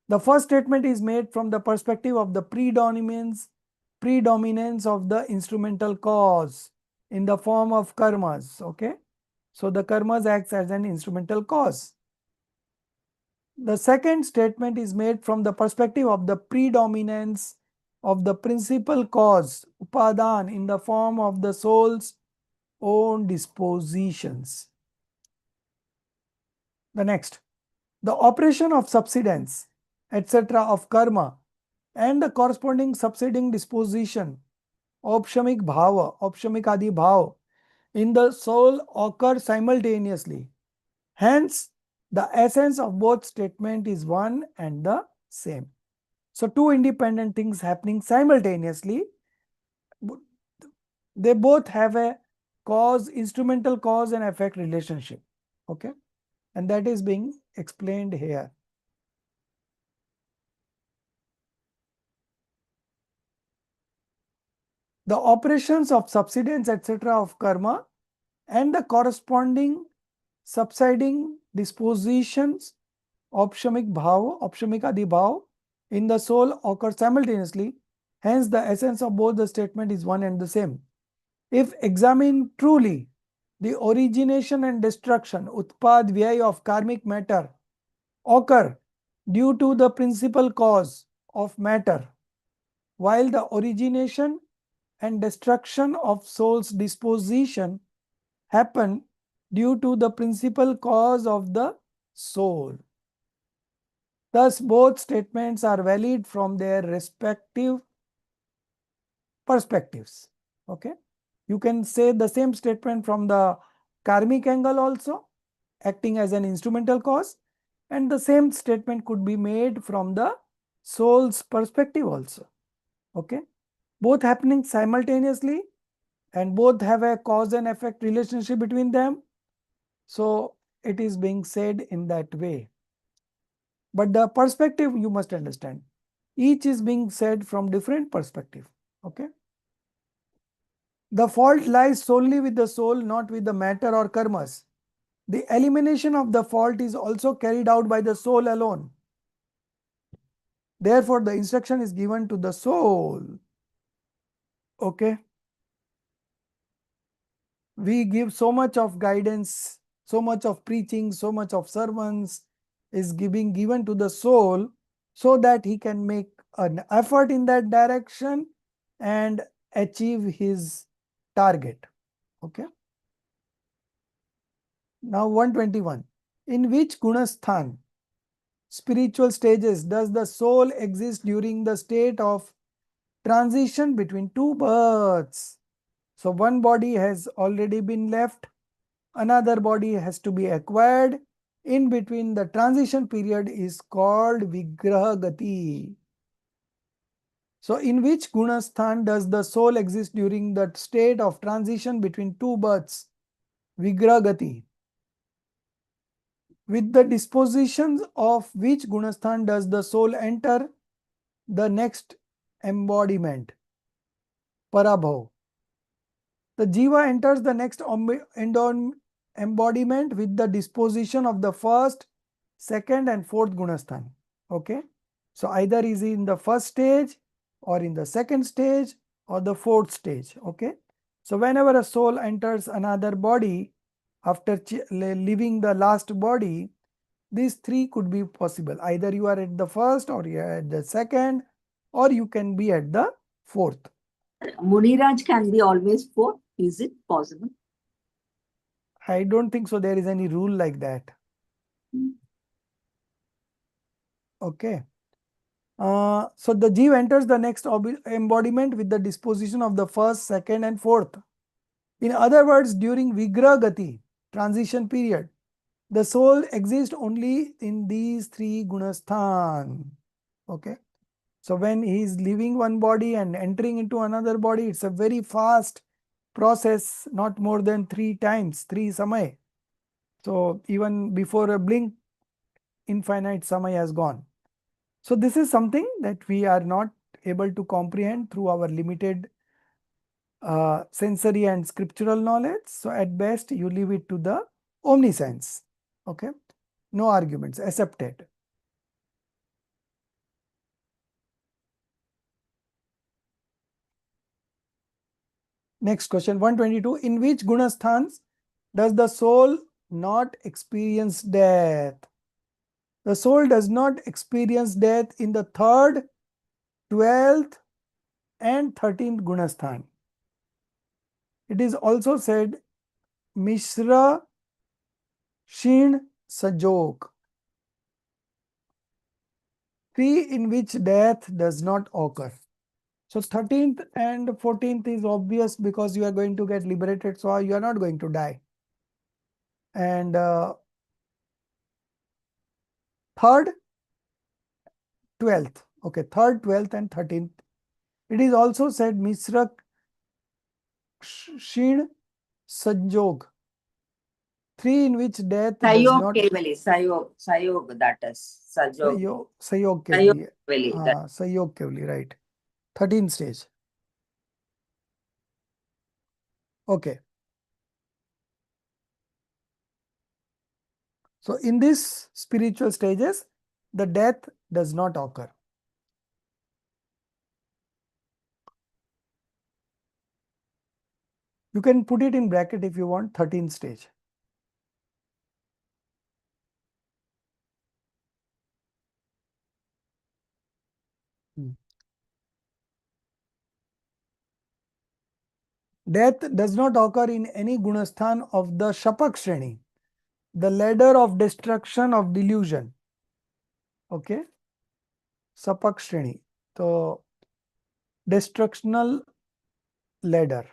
The first statement is made from the perspective of the predominance of the instrumental cause in the form of karmas. Okay. So the karmas acts as an instrumental cause. The second statement is made from the perspective of the predominance of the principal cause, upadan, in the form of the soul's own dispositions. The next, the operation of subsidence, etc. of karma and the corresponding subsiding disposition, opshamik bhava, opshamik adi bhav, in the soul occur simultaneously. Hence, the essence of both statement is one and the same. So two independent things happening simultaneously, they both have a cause, instrumental cause and effect relationship. Okay. And that is being explained here. The operations of subsidence etc. of karma and the corresponding subsiding dispositions, opshamik bhav, opshamik adi bhav, in the soul occur simultaneously. Hence, the essence of both the statement is one and the same. If examined truly, the origination and destruction, utpad vyay, of karmic matter occur due to the principal cause of matter, while the origination and destruction of soul's disposition happen due to the principal cause of the soul. Thus, both statements are valid from their respective perspectives. Okay. You can say the same statement from the karmic angle also, acting as an instrumental cause, and the same statement could be made from the soul's perspective also. Okay, both happening simultaneously and both have a cause and effect relationship between them. So it is being said in that way. But the perspective you must understand, each is being said from different perspective. Okay. The fault lies solely with the soul, not with the matter or karmas. The elimination of the fault is also carried out by the soul alone. Therefore, the instruction is given to the soul. Okay. We give so much of guidance, so much of preaching, so much of sermons is given to the soul so that he can make an effort in that direction and achieve his target. Okay. Now 121. In which gunasthan, spiritual stages, does the soul exist during the state of transition between two births? So one body has already been left, another body has to be acquired. In between, the transition period is called Vigraha Gati. So in which gunasthan does the soul exist during the state of transition between two births? Vigraha Gati. With the dispositions of which gunasthan does the soul enter the next embodiment? Parabhav. The jiva enters the next embodiment with the disposition of the first, second and fourth gunasthan. Okay. So either is in the first stage or in the second stage or the fourth stage. Okay. So whenever a soul enters another body after leaving the last body, these three could be possible. Either you are at the first or you are at the second or you can be at the fourth. Muniraj can be always 4. Is it possible? I don't think so. There is any rule like that. Okay. So the jiva enters the next embodiment with the disposition of the first, second, and fourth. In other words, during Vigraha Gati, transition period, the soul exists only in these three gunasthan. Okay. So when he is leaving one body and entering into another body, it's a very fast process, not more than 3 times, 3 samay. So even before a blink, infinite samay has gone. So this is something that we are not able to comprehend through our limited sensory and scriptural knowledge. So at best, you leave it to the omniscience. Okay. No arguments, accepted. Next question, 122. In which gunasthans does the soul not experience death? The soul does not experience death in the 3rd, 12th and 13th gunasthan. It is also said Mishra Shin Sajok. 3 in which death does not occur. So 13th and 14th is obvious because you are going to get liberated, so you are not going to die. And 3rd, 12th. Okay, 3rd, 12th and 13th. It is also said Mishra Shin Sanjog. 3 in which death does Sayog not. Kevali, Sayog, that is. Sajog. Sayog Sayog Kevali. Kevali. Sayog Kevali, right. 13th stage. Okay. So in these spiritual stages, the death does not occur. You can put it in bracket if you want, 13th stage. Death does not occur in any gunasthan of the Shapak Shreni, the ladder of destruction of delusion. Okay. Shapak Shreni. So, destructional ladder.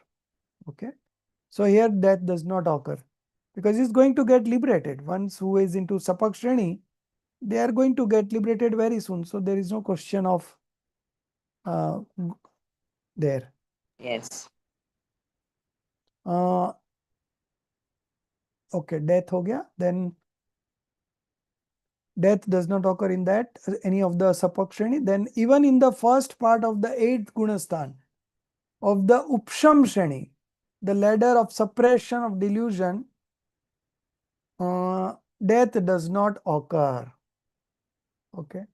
Okay. So here death does not occur. because he's going to get liberated. Once who is into Sapak Shreni, they are going to get liberated very soon. So there is no question of there. Yes. Okay, death ho gaya. Then death does not occur in that any of the Sapak Shreni. Then even in the first part of the 8th Gunastan of the Upsham Shreni, the ladder of suppression of delusion, death does not occur. Okay.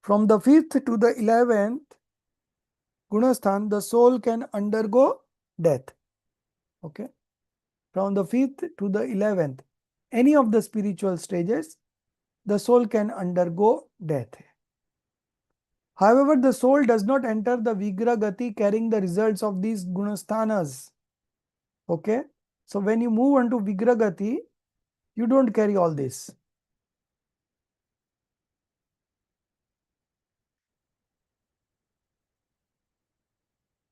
From the 5th to the 11th Gunasthan, the soul can undergo death. Okay. From the 5th to the 11th, any of the spiritual stages, the soul can undergo death. However, the soul does not enter the Vigragati carrying the results of these Gunasthanas. Okay. So when you move on to Vigragati, you don't carry all this.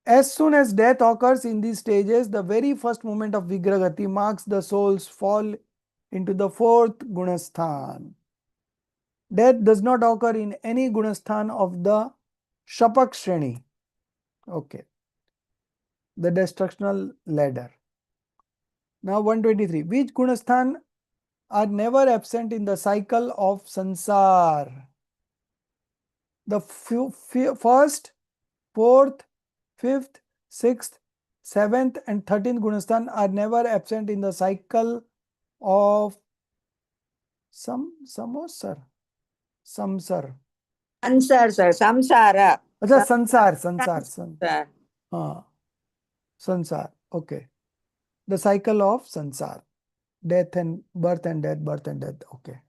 As soon as death occurs in these stages, the very first moment of Vigragati marks the soul's fall into the 4th Gunasthan. Death does not occur in any Gunasthan of the Shapak Shreni. Okay. The destructional ladder. Now 123. Which Gunasthan are never absent in the cycle of Sansar? The first, 4th, 5th, 6th, 7th and 13th Gunasthan are never absent in the cycle of samsar. Answer, sir. Samsara. Acha, sansar. Sir. Sansar. Okay. The cycle of sansar. Death and birth and death, birth and death. Okay.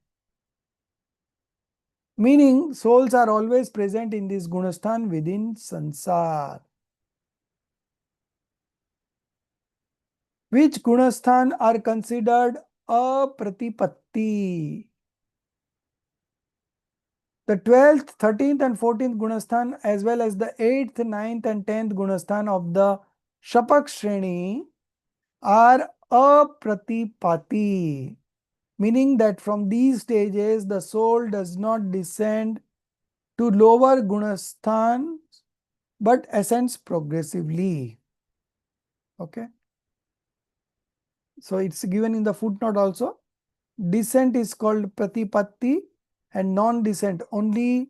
Meaning souls are always present in this Gunasthan within sansar. Which Gunasthan are considered apratipatti? The 12th, 13th and 14th Gunasthan as well as the 8th, 9th and 10th Gunasthan of the Shapak Shreni are apratipatti, meaning that from these stages the soul does not descend to lower Gunasthan but ascends progressively. Okay. So it's given in the footnote also. Descent is called pratipatti and non-descent, only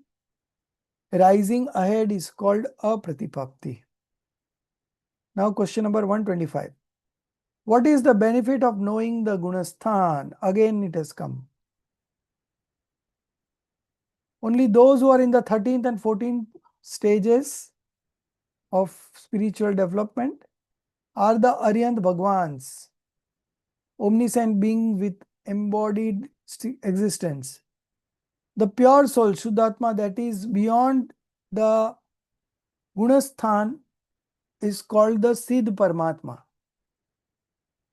rising ahead, is called apratipatti. Now question number 125. What is the benefit of knowing the Gunasthan? Again it has come. Only those who are in the 13th and 14th stages of spiritual development are the Aryant Bhagwans, omniscient being with embodied existence. The pure soul, Shuddhatma, that is beyond the Gunasthan, is called the Siddh Paramatma,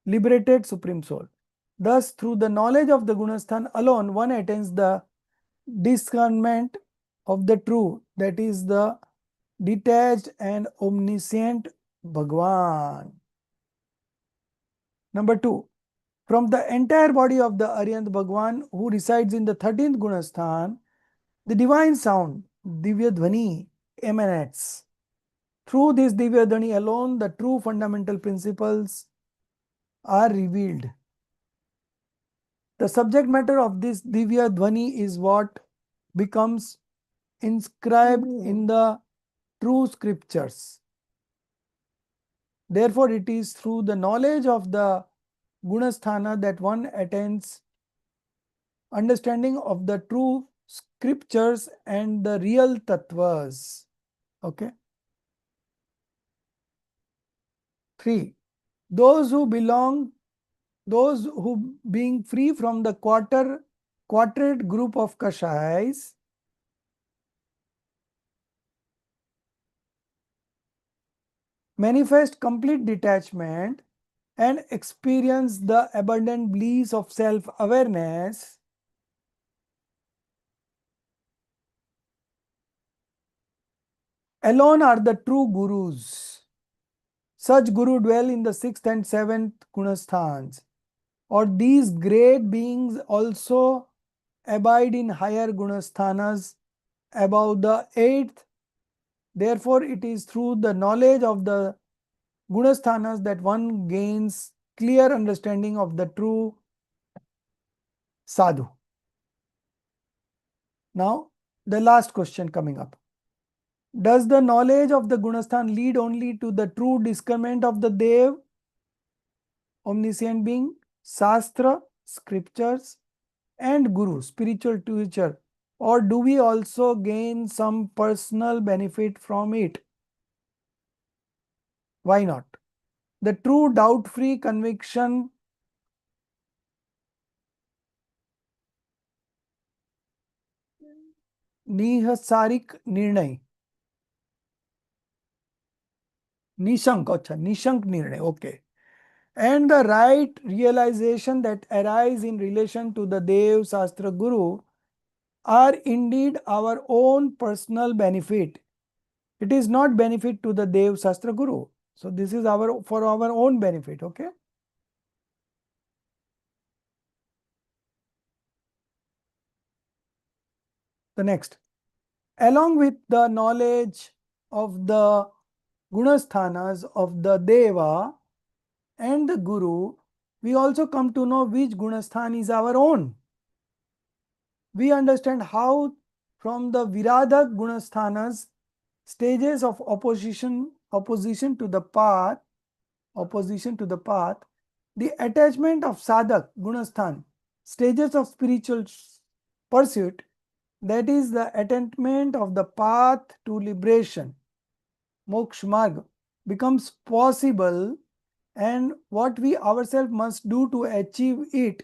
liberated Supreme Soul. Thus, through the knowledge of the Gunasthan alone, one attains the discernment of the true, that is the detached and omniscient Bhagwan. Number 2. From the entire body of the Aryant Bhagwan who resides in the 13th Gunasthan, the divine sound, Divya Dhvani, emanates. Through this Divya Dhvani alone, the true fundamental principles are revealed. The subject matter of this Divya Dhvani is what becomes inscribed in the true scriptures. Therefore, it is through the knowledge of the Gunasthana that one attains understanding of the true scriptures and the real tattvas. Okay. 3. Those who being free from the quartet group of Kashais manifest complete detachment and experience the abundant bliss of self-awareness, alone are the true gurus. Such guru dwell in the 6th and 7th Gunasthans. or these great beings also abide in higher gunasthanas above the eighth. Therefore, it is through the knowledge of the gunasthanas that one gains clear understanding of the true sadhu. Now, the last question coming up. Does the knowledge of the gunasthan lead only to the true discernment of the Dev, omniscient being, Shastra, scriptures, and Guru, spiritual teacher, or do we also gain some personal benefit from it? Why not? The true doubt-free conviction निहसारिक निर्णय निशंक निर्णय, okay, and the right realization that arise in relation to the Dev, Shastra, Guru are indeed our own personal benefit. It is not benefit to the Dev, Shastra, Guru. So this is for our own benefit, okay? The next, along with the knowledge of the gunasthanas of the Deva and the Guru, we also come to know which gunasthan is our own. We understand how from the Viradha gunasthanas, stages of opposition to the path, the attachment of sadhak gunasthan, stages of spiritual pursuit, that is the attainment of the path to liberation, moksha marg, becomes possible, and what we ourselves must do to achieve it.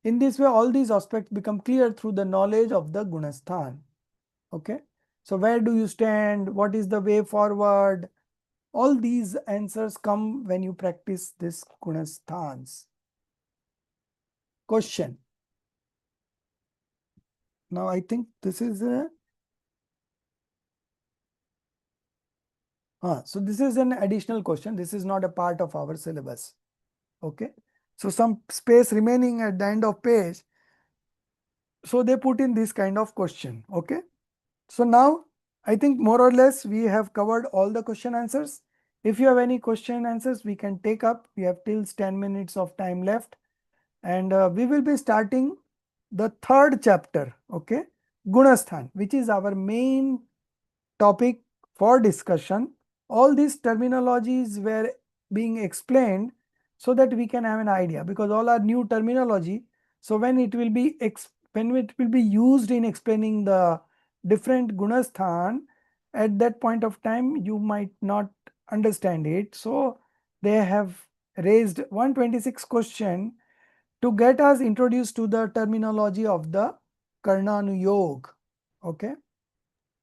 In this way, all these aspects become clear through the knowledge of the gunasthan. Okay. So where do you stand? What is the way forward? All these answers come when you practice this gunasthans. Question. Now I think this is so this is an additional question. This is not a part of our syllabus. Okay. So some space remaining at the end of page. So they put in this kind of question. Okay. So now I think more or less we have covered all the question answers. If you have any question answers, we can take up. We have till 10 minutes of time left. And we will be starting the third chapter, okay, Gunasthan, which is our main topic for discussion. All these terminologies were being explained so that we can have an idea, because all are new terminology. So when it will be used in explaining the different Gunasthan, at that point of time you might not understand it. So they have raised 126 question to get us introduced to the terminology of the Karnanuyog. Okay.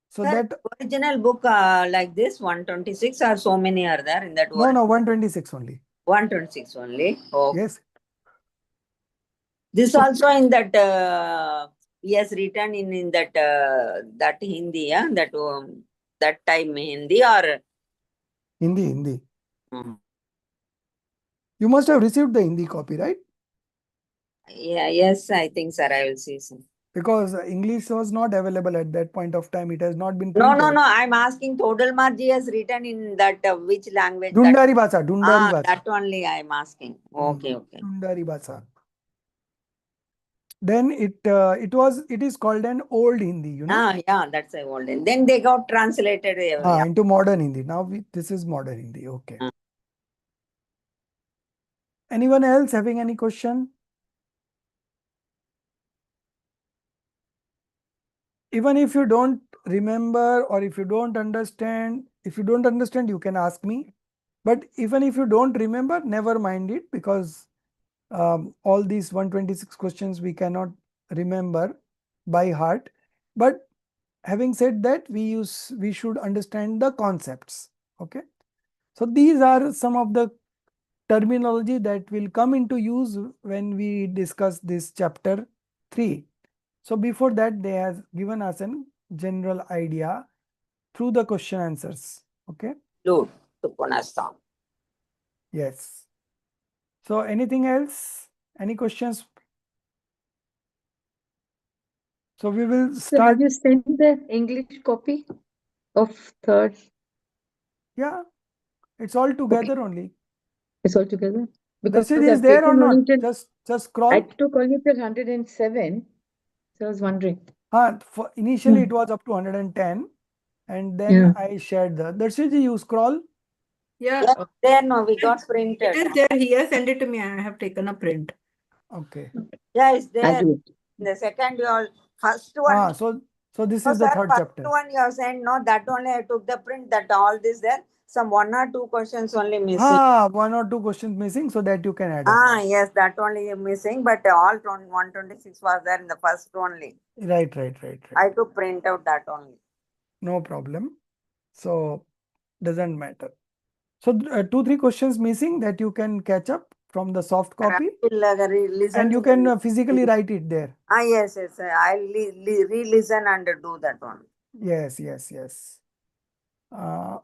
So Sir, that original book like this 126 or so many are there in that no 126 only. 126 only. Oh, Yes. this So- also in that he has written in that that Hindi, yeah, that time Hindi or Hindi. Mhm. You must have received the Hindi copy, right? Yeah, yes, I think, sir, I will see some. Because English was not available at that point of time. It has not been No, printed. I'm asking Todal Marji has written in that which language? Dundari Bhasa. That only I'm asking. Okay. Dundari Bhasa. Then it is called an old Hindi, you know. Yeah, that's a old. Then they got translated. Into modern Hindi. Now this is modern Hindi. Okay. Anyone else having any question? Even if you don't remember or if you don't understand, you can ask me. But even if you don't remember, never mind it, because all these 126 questions we cannot remember by heart. But having said that, we should understand the concepts. Okay. So these are some of the terminology that will come into use when we discuss this chapter 3. So before that, they have given us a general idea through the question answers. Okay. Good. To Punasam. Yes. So anything else? Any questions? So we will So start. have you sent the English copy of third? Yeah, it's all together only. It's all together? The Because message is I've there or taken only not? till, Just I scroll. took only till 107. So I was wondering. Initially Hmm. it was up to 110, and then Yeah. I shared the. Darshiji, you scroll. Yeah, Yeah, there no, we got it printed. is there. He has sent it to me. I have taken a print. Okay. Yeah, it's I'll there. do it. The second your first one. So this No, is the sir, third first chapter. one you have sent, no, that only I took the print, that all this there. Some 1 or 2 questions only missing. One or two questions missing, so that you can add up. Yes, that only missing, but all 126 was there in the first only. Right. I took print out that only. No problem. So doesn't matter. So 2-3 questions missing that you can catch up from the soft I copy, will listen and you to the can physically write it there. yes, I'll re-listen and do that one. Yes.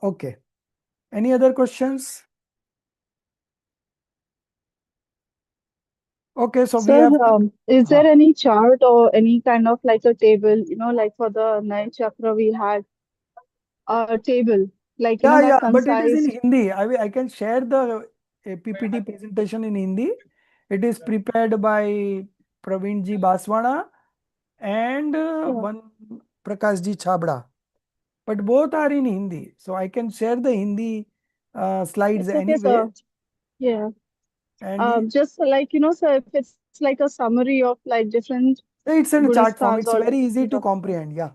Okay. Any other questions? Okay, so we Sir, have. is there Huh. any chart or any kind of like a table, like for the ninth chakra we had a table, like, that But it is in concise. Hindi. I can share the PPT presentation in Hindi. It is prepared by Praveen Ji Baswana and Yeah. one Prakash Ji Chabda. But both are in Hindi. So I can share the Hindi slides It's okay, anyway. sir. Yeah. And Just like, sir, if it's like a summary of like different it's in a chart form. Gurustans It's or very like easy to different- comprehend. Yeah,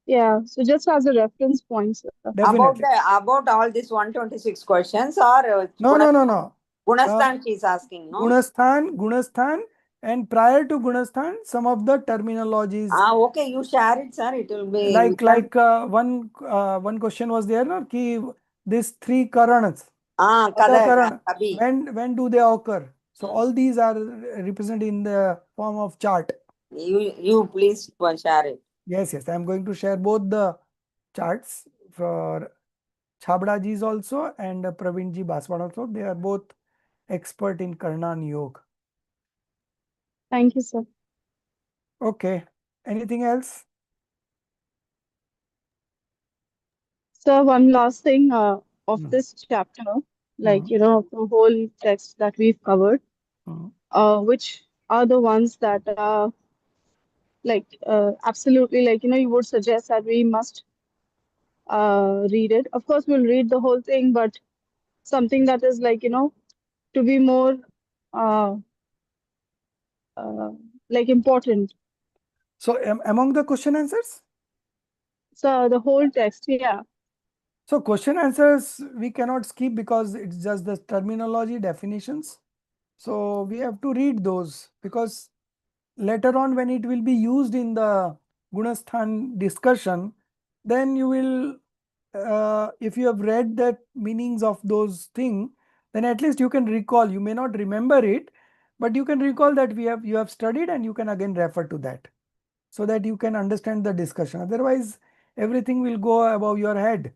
Yeah. So just as a reference point, sir. definitely. About all these 126 questions or No. Gunasthan she is asking, no? Gunasthan, and prior to Gunasthan, some of the terminologies. Okay, you share it, sir. It will be One question was there, no, ki these 3 Karanas. correct. Abhi. When do they occur? So all these are represented in the form of chart. You please share it. Yes, I am going to share both the charts for Chabda ji's also and Praveen ji Baswan also. They are both expert in Karna and Yoga. Thank you, sir. Okay. Anything else? So one last thing of Hmm. this chapter, like, Hmm. the whole text that we've covered, Hmm. which are the ones that are like absolutely like, you would suggest that we must read it. Of course, we'll read the whole thing, but something that is like, to be more uh, uh, like important. So among the question answers? So the whole text, yeah. So question answers we cannot skip because it's just the terminology definitions. So we have to read those because later on when it will be used in the Gunasthan discussion, then you will, if you have read that meanings of those things, then at least you can recall. You may not remember it, but you can recall that you have studied and you can again refer to that so that you can understand the discussion. Otherwise, everything will go above your head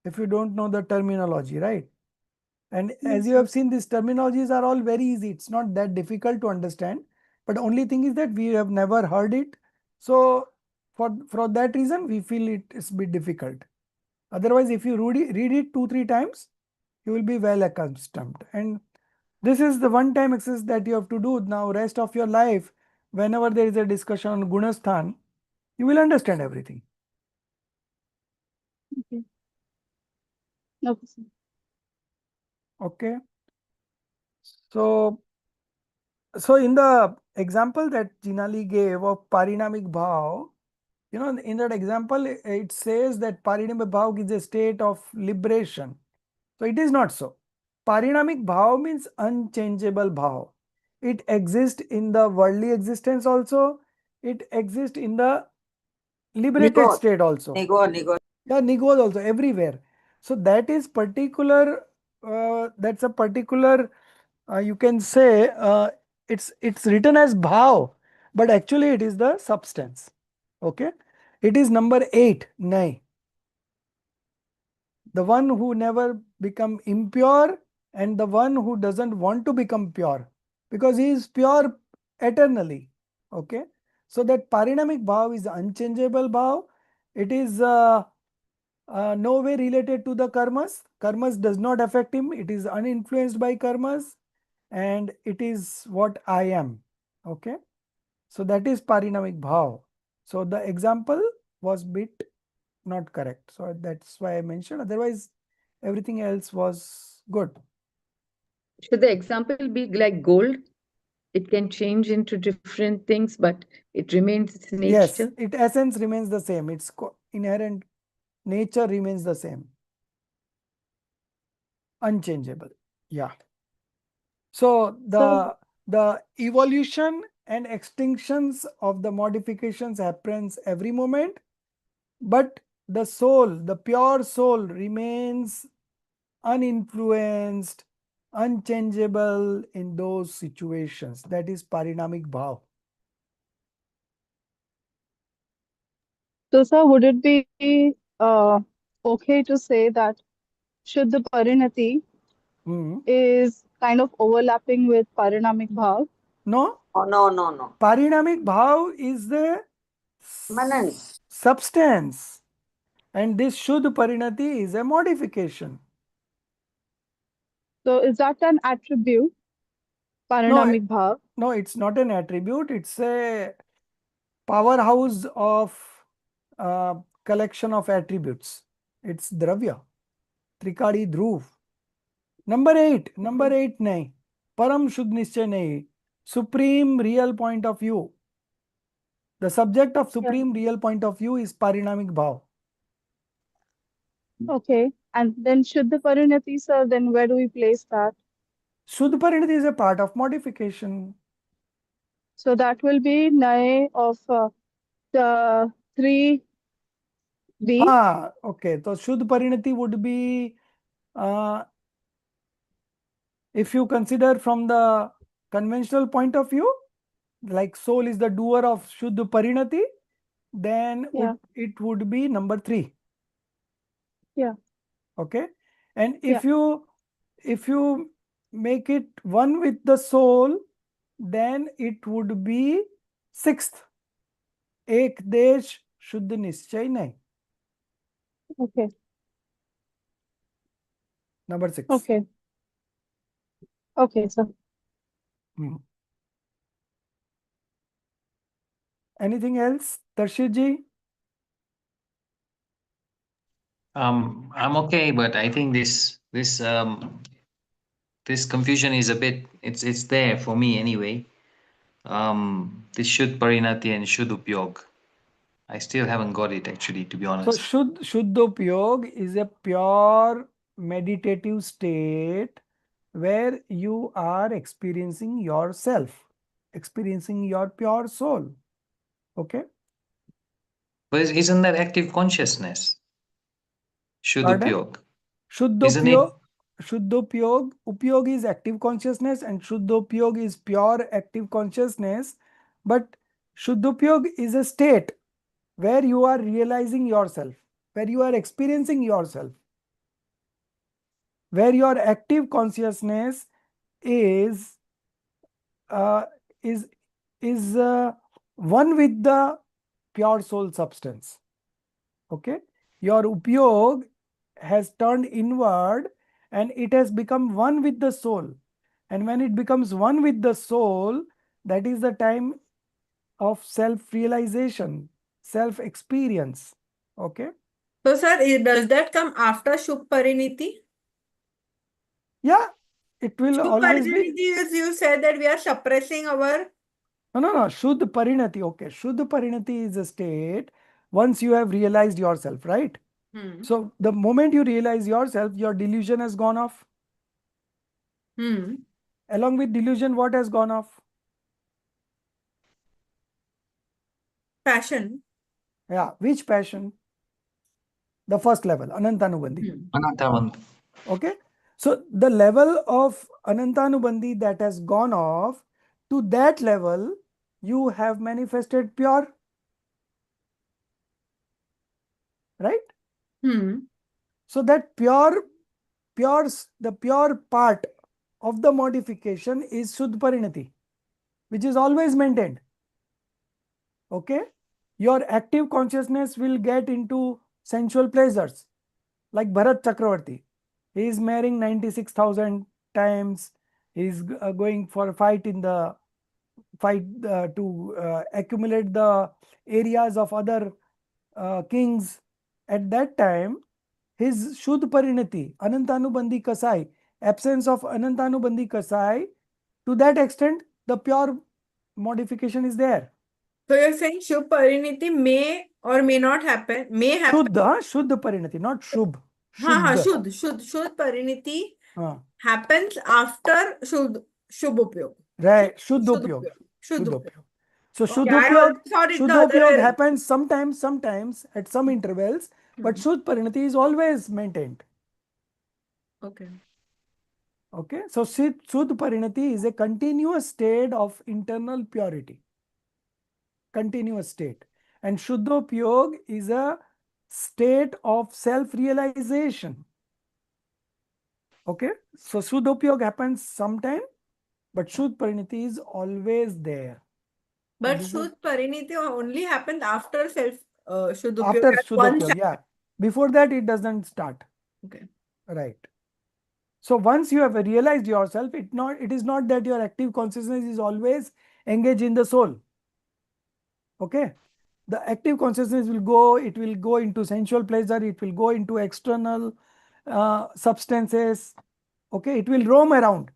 if you don't know the terminology, right? And as you have seen, these terminologies are all very easy. It's not that difficult to understand. But the only thing is that we have never heard it. So for that reason, we feel it is a bit difficult. Otherwise, if you read it 2-3 times, you will be well accustomed. And this is the one-time exercise that you have to do. Now, rest of your life, whenever there is a discussion on Gunasthan, you will understand everything. Okay. Okay, sir. Okay. So in the example that Jinali gave of parinamic bhav, in that example, it says that parinamic bhav is a state of liberation. So it is not so. Parinamic bhav means unchangeable bhav. It exists in the worldly existence also. It exists in the liberated Nigod. state also. Nigod. Yeah, nigod also, everywhere. So that is particular, that's a particular, you can say, it's written as bhav, but actually it is the substance. Okay. It is number 8, Nay. The one who never become impure and the one who doesn't want to become pure. because he is pure eternally. Okay. So that parinamic bhav is unchangeable bhav. It is no way related to the karmas. Karmas does not affect him. It is uninfluenced by karmas, and it is what I am. Okay. So that is parinamic bhav. So the example was bit not correct. So that's why I mentioned. Otherwise, everything else was good. Should the example be like gold? It can change into different things, but it remains its Yes, nature. its essence remains the same. Its inherent nature remains the same. Unchangeable. Yeah. So the evolution and extinctions of the modifications happens every moment, but the soul, the pure soul, remains uninfluenced, unchangeable in those situations. That is parinamic bhav. So, sir, would it be okay to say that Shuddha Parinati Hmm. is kind of overlapping with Parinamic Bhav? No, Oh, no. parinamic bhav is the Permanent. substance, and this Shuddha Parinati is a modification. So, is that an attribute, No, Parinamic Bhav? no, it's not an attribute. It's a powerhouse of collection of attributes. It's Dravya. Trikadi Dhruv. Number 8. Number 8 nahi. Param Shuddh Nischay nahi. Supreme real point of view. The subject of Yeah. supreme real point of view is parinamic bhav. Okay. And then Shuddha Parinati, sir, then where do we place that? Shuddh Parinati is a part of modification. So that will be Nae of the 3B. Okay. So Shuddh Parinati would be, if you consider from the conventional point of view, like soul is the doer of Shuddh Parinati, then Yeah. it would be number 3. Yeah. Okay. And Yeah. if you make it one with the soul, then it would be 6th. Ek desh Shuddh Nischay nahi. Okay. Number 6. Okay. Okay, sir. Hmm. Anything else, Darshit ji? I'm okay, but I think this confusion is a bit, it's there for me anyway. This should parinati and should upyog. I still haven't got it actually, to be So honest. Shuddhopyog is a pure meditative state where you are experiencing yourself, experiencing your pure soul. Okay. But isn't that active consciousness? Should Pardon? upyog. Isn't it? Shuddhopyog, upyog is active consciousness and Shuddhopyog is pure active consciousness. But Shuddhopyog is a state where you are realizing yourself, where you are experiencing yourself, where your active consciousness is uh, is one with the pure soul substance. Okay, your upyog has turned inward and it has become one with the soul, and when it becomes one with the soul, that is the time of self realization, self experience. Okay. So, sir, does that come after Shubh Pariniti? Yeah, it will Shubh always be. Pariniti is, you said that we are suppressing our. No. Shuddh Parinati. Okay. Shuddh Parinati is a state once you have realized yourself, right? Hmm. So the moment you realize yourself, your delusion has gone off. Hmm. Along with delusion, what has gone off? Passion. Yeah. Which passion? The first level, Anantanubandhi. Hmm. Anantavant. Okay. So the level of Anantanubandhi that has gone off, to that level, you have manifested pure. Right? Hmm. So that the pure part of the modification is Shuddh Parinati, which is always maintained. Okay, your active consciousness will get into sensual pleasures, like Bharat Chakravarti. He is marrying 96,000 times. He is going for a fight in the fight to accumulate the areas of other kings. At that time, his Shuddh Parinati, Anantanubandhi Kasai, absence of Anantanubandhi Kasai, to that extent, the pure modification is there. So you're saying Shubh Pariniti may or may not happen, may happen. Shuddha Parinati, not Shubh. हाँ Shuddha. शुद्ध परिणति हाँ, happens after शुभ उपयोग. right. शुद्ध Shuddhopyog. उपयोग. शुद्ध उपयोग. Shuddhopyog. So Okay, I always thought it the other way Shuddhopyog around. happens sometimes at some intervals, but Shuddh Parinati is always maintained. Okay. Okay, so Shuddh Parinati is a continuous state of internal purity. Continuous state. And Shuddhopyog is a state of self-realization. Okay, so Shuddhopyog happens sometime, but Shuddh Parinati is always there. But That is Shuddh Pariniti only happens after self Shuddh Upyog. after at one Shuddhopyog, yeah. Before that, it doesn't start. Okay. Right. So once you have realized yourself, it is not that your active consciousness is always engaged in the soul. Okay. The active consciousness will go into sensual pleasure, it will go into external substances. Okay, it will roam around.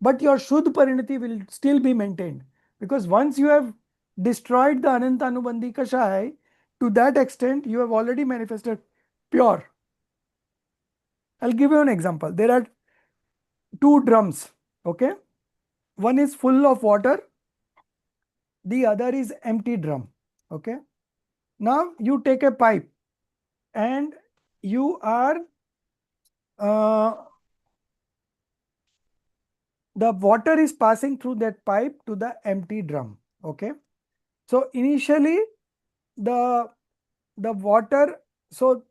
But your Shuddh Parinati will still be maintained. Because once you have destroyed the Anantanubandhi Kashai, to that extent, you have already manifested pure. I'll give you an example. There are two drums. Okay. One is full of water. The other is empty drum. Okay. Now you take a pipe and you are the water is passing through that pipe to the empty drum. Okay. So initially the water, so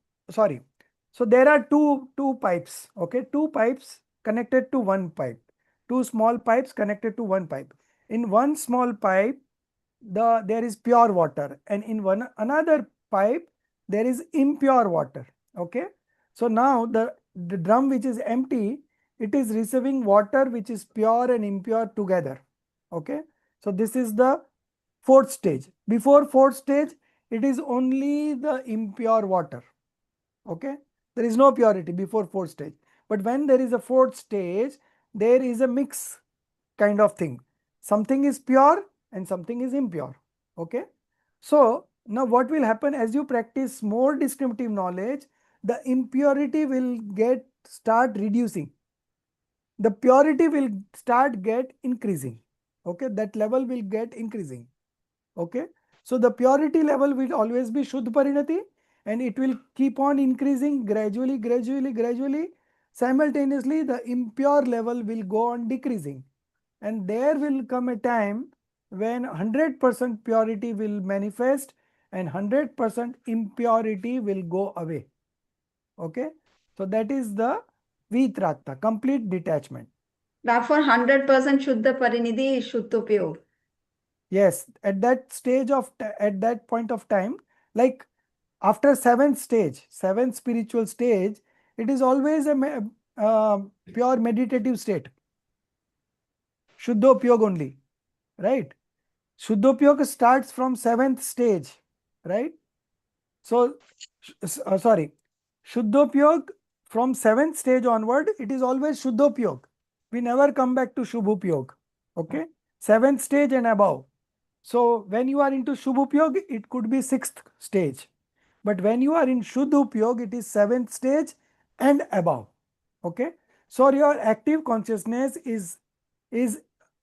there are two pipes. Okay, two pipes connected to one pipe, two small pipes connected to one pipe. In one small pipe there is pure water, and in another pipe there is impure water. Okay, so now the drum which is empty, it is receiving water which is pure and impure together. Okay, so this is the fourth stage. Before fourth stage, it is only the impure water. Okay, there is no purity before fourth stage. But when there is a fourth stage, there is a mix kind of thing. Something is pure and something is impure. Okay, so now what will happen as you practice more descriptive knowledge, the impurity will start reducing, the purity will start get increasing. Okay, that level will get increasing. Okay, so the purity level will always be Shuddh Parinati, and it will keep on increasing gradually. Simultaneously, the impure level will go on decreasing, and there will come a time when 100% purity will manifest and 100% impurity will go away. Okay, so that is the Vitratta, complete detachment. Therefore, 100% Shuddha Parinidhi is Shuddha Upyog. Yes, at that stage at that point of time, like after seventh spiritual stage, it is always a pure meditative state. Shuddhopyog only, right? Shuddhopyog starts from seventh stage, right? So, sorry, Shuddhopyog from seventh stage onward, it is always Shuddhopyog. We never come back to Shubhopyog. Okay, seventh stage and above. So when you are into Shubhopyog, it could be sixth stage. But when you are in Shuddhopyog, it is seventh stage and above. Okay. So your active consciousness is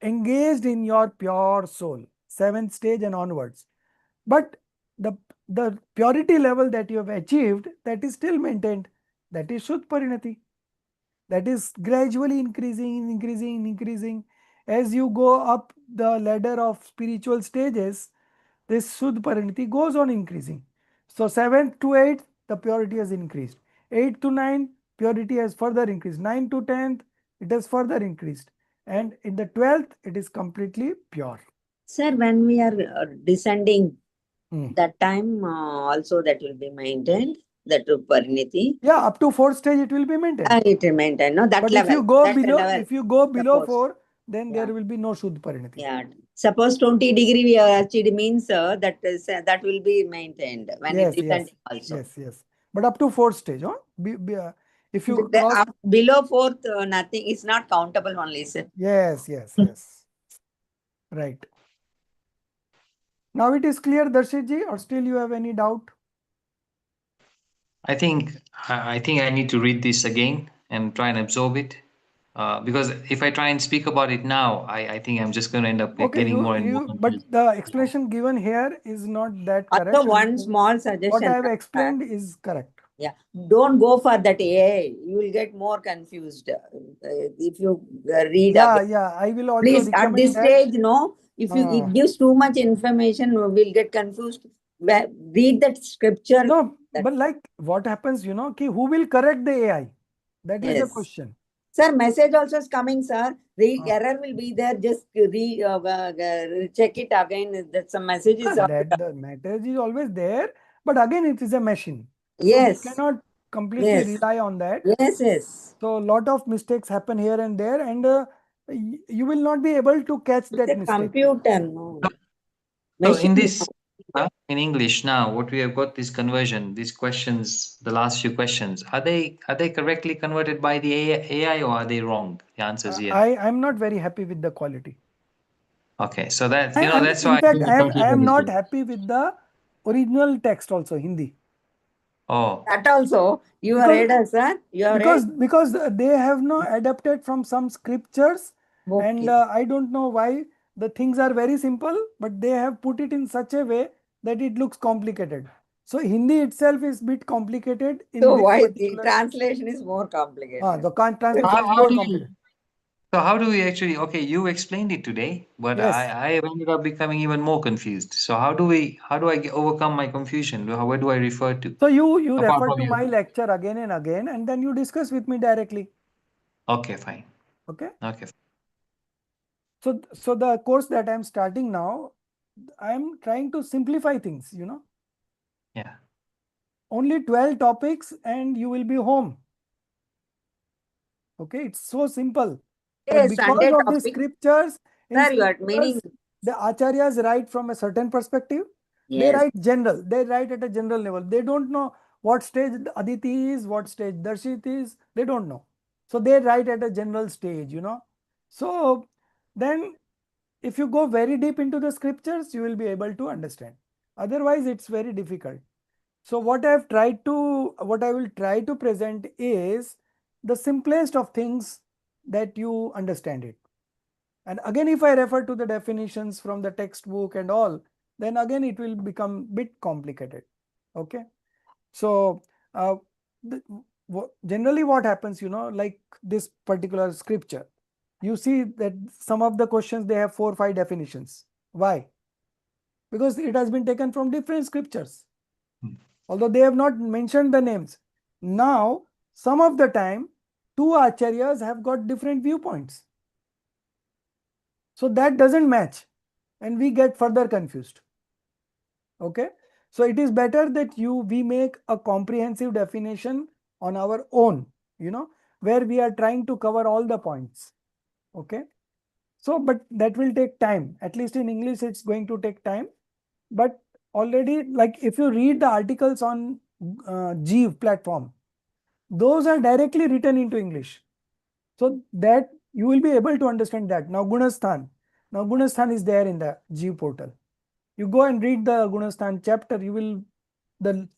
engaged in your pure soul, seventh stage and onwards. But the purity level that you have achieved, that is still maintained. That is Shuddh Parinati. That is gradually increasing. As you go up the ladder of spiritual stages, this Shuddh Parinati goes on increasing. So 7th to 8th, the purity has increased. 8th to 9th, purity has further increased. 9th to 10th, it has further increased. And in the 12th, it is completely pure. Sir, when we are descending, Hmm. that time also that will be maintained, that pariniti. Yeah, up to 4th stage, it will be maintained. It will maintain, no, that But level. if you go that below, level, if you go below suppose. 4, then Yeah. there will be no Shuddha Parinati. Yeah. Suppose 20 degree we are achieved means that will be maintained when Yes, it yes, descending also. yes. But up to 4th stage, huh? If you cross, Below 4th, nothing, it's not countable only, sir. yes. Right. Now it is clear, Darshit ji, or still you have any doubt? I think I need to read this again and try and absorb it. Because if I try and speak about it now, I think I'm just going to end up Okay, getting more and more but confused. the explanation given here is not that Also, correct. one small What suggestion. I have explained is correct. Yeah, don't go for that AI. You will get more confused if you read again. Yeah, I will also Please, at recommend this that. stage, no. If it gives too much information, we'll get confused. Read that scripture. No, but like what happens, who will correct the AI? That is the Yes. question. Sir, message also is coming, sir. The error will be there. Just check it again. That some message is. That the message is always there, but again, it is a machine. Yes. So we cannot completely rely on that. Yes. So a lot of mistakes happen here and there, and you will not be able to catch that It's a mistake. computer, no. So in Machine. this, in English now, what we have got this conversion, these questions, the last few questions, are they correctly converted by the AI or are they wrong? The answers here. I'm not very happy with the quality. Okay, so that that's in why. fact, I am not happy with the original text also, Hindi. Oh, That also you have read, sir. You have read. Because they have no adapted from some scriptures, and I don't know why the things are very simple, but they have put it in such a way that it looks complicated. So Hindi itself is bit complicated in So this why the particular. translation is more complicated? The translation is more complicated. So how do we actually? Okay, you explained it today, but Yes. I have ended up becoming even more confused. So how do I overcome my confusion? Where do I refer to? So you Apart refer from to you. my lecture again and again, and then you discuss with me directly. Okay, fine. Okay. Okay. So the course that I'm starting now, I'm trying to simplify things, Yeah. Only 12 topics and you will be home. Okay, it's so simple. But because of the scriptures, the acharyas write from a certain perspective. They write general. They write at a general level. They don't know what stage Aditi is, what stage Darshit is. They don't know. So they write at a general stage, So then if you go very deep into the scriptures, you will be able to understand. Otherwise, it's very difficult. So what I will try to present is the simplest of things that you understand it. And again, if I refer to the definitions from the textbook and all, then again it will become bit complicated. Okay. So generally what happens, like this particular scripture, you see that some of the questions, they have 4 or 5 definitions. Why? Because it has been taken from different scriptures. Although they have not mentioned the names. Now, some of the time, 2 acharyas have got different viewpoints. So that doesn't match and we get further confused. Okay. So it is better that we make a comprehensive definition on our own, where we are trying to cover all the points. Okay. So, but that will take time. At least in English, it's going to take time. But already, like if you read the articles on Jeev platform, those are directly written into English. So that you will be able to understand that. Now Gunasthan is there in the Jeev portal. You go and read the Gunasthan chapter, the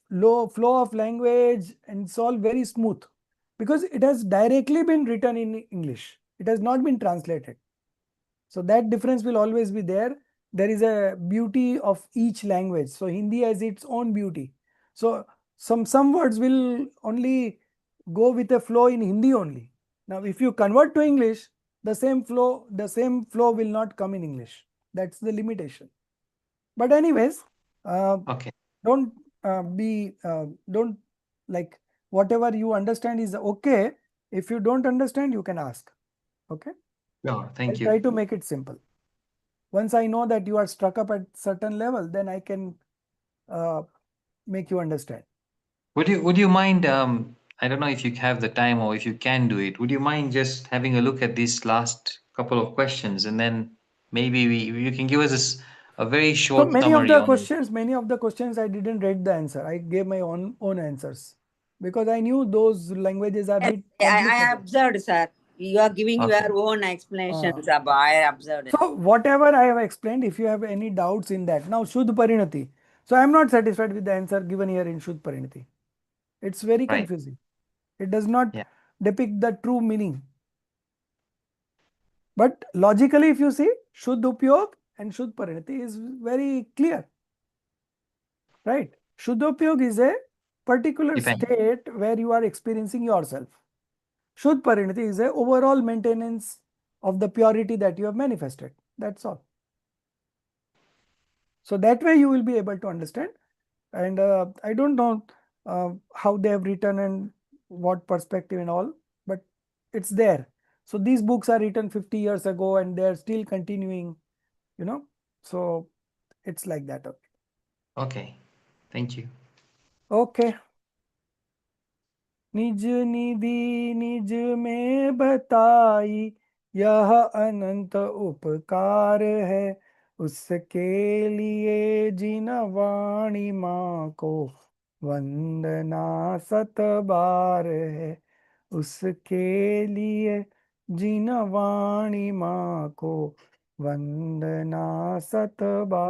flow of language, and it's all very smooth because it has directly been written in English. It has not been translated. So that difference will always be there. There is a beauty of each language. So Hindi has its own beauty. So some words will only go with a flow in Hindi only. Now, if you convert to English, the same flow will not come in English. That's the limitation. But anyways, Okay. don't like whatever you understand is okay. If you don't understand, you can ask. Okay. Sure, I'll thank try you. to make it simple. Once I know that you are struck up at certain level, then I can make you understand. Would you mind, I don't know if you have the time or if you can do it, would you mind just having a look at these last couple of questions, and then maybe you can give us a very So short many of summary the on questions, I didn't read the answer. I gave my own answers because I knew those languages are a bit I complicated. observed, sir. You are giving Okay. your own explanations about. I observed it. So whatever I have explained, if you have any doubts in that, now Shuddh Parinati. So I am not satisfied with the answer given here in Shuddh Parinati. It's very Right. confusing. It does not Yeah. depict the true meaning. But logically, if you see, Shuddh Upyog and Shuddh Parinati is very clear. Right? Shuddh Upyog is a particular Depend. state where you are experiencing yourself. Shuddh Parinati is a overall maintenance of the purity that you have manifested. That's all. So that way you will be able to understand. And I don't know how they have written and what perspective and all, but it's there. So these books are written 50 years ago and they are still continuing, you know. So it's like that. Okay. Thank you. Okay. निज निधि निज में बताई यह अनंत उपकार है उसके लिए जिन वाणी माँ को वंदना सत बार है उसके लिए जिन वाणी माँ को वंदना सत बार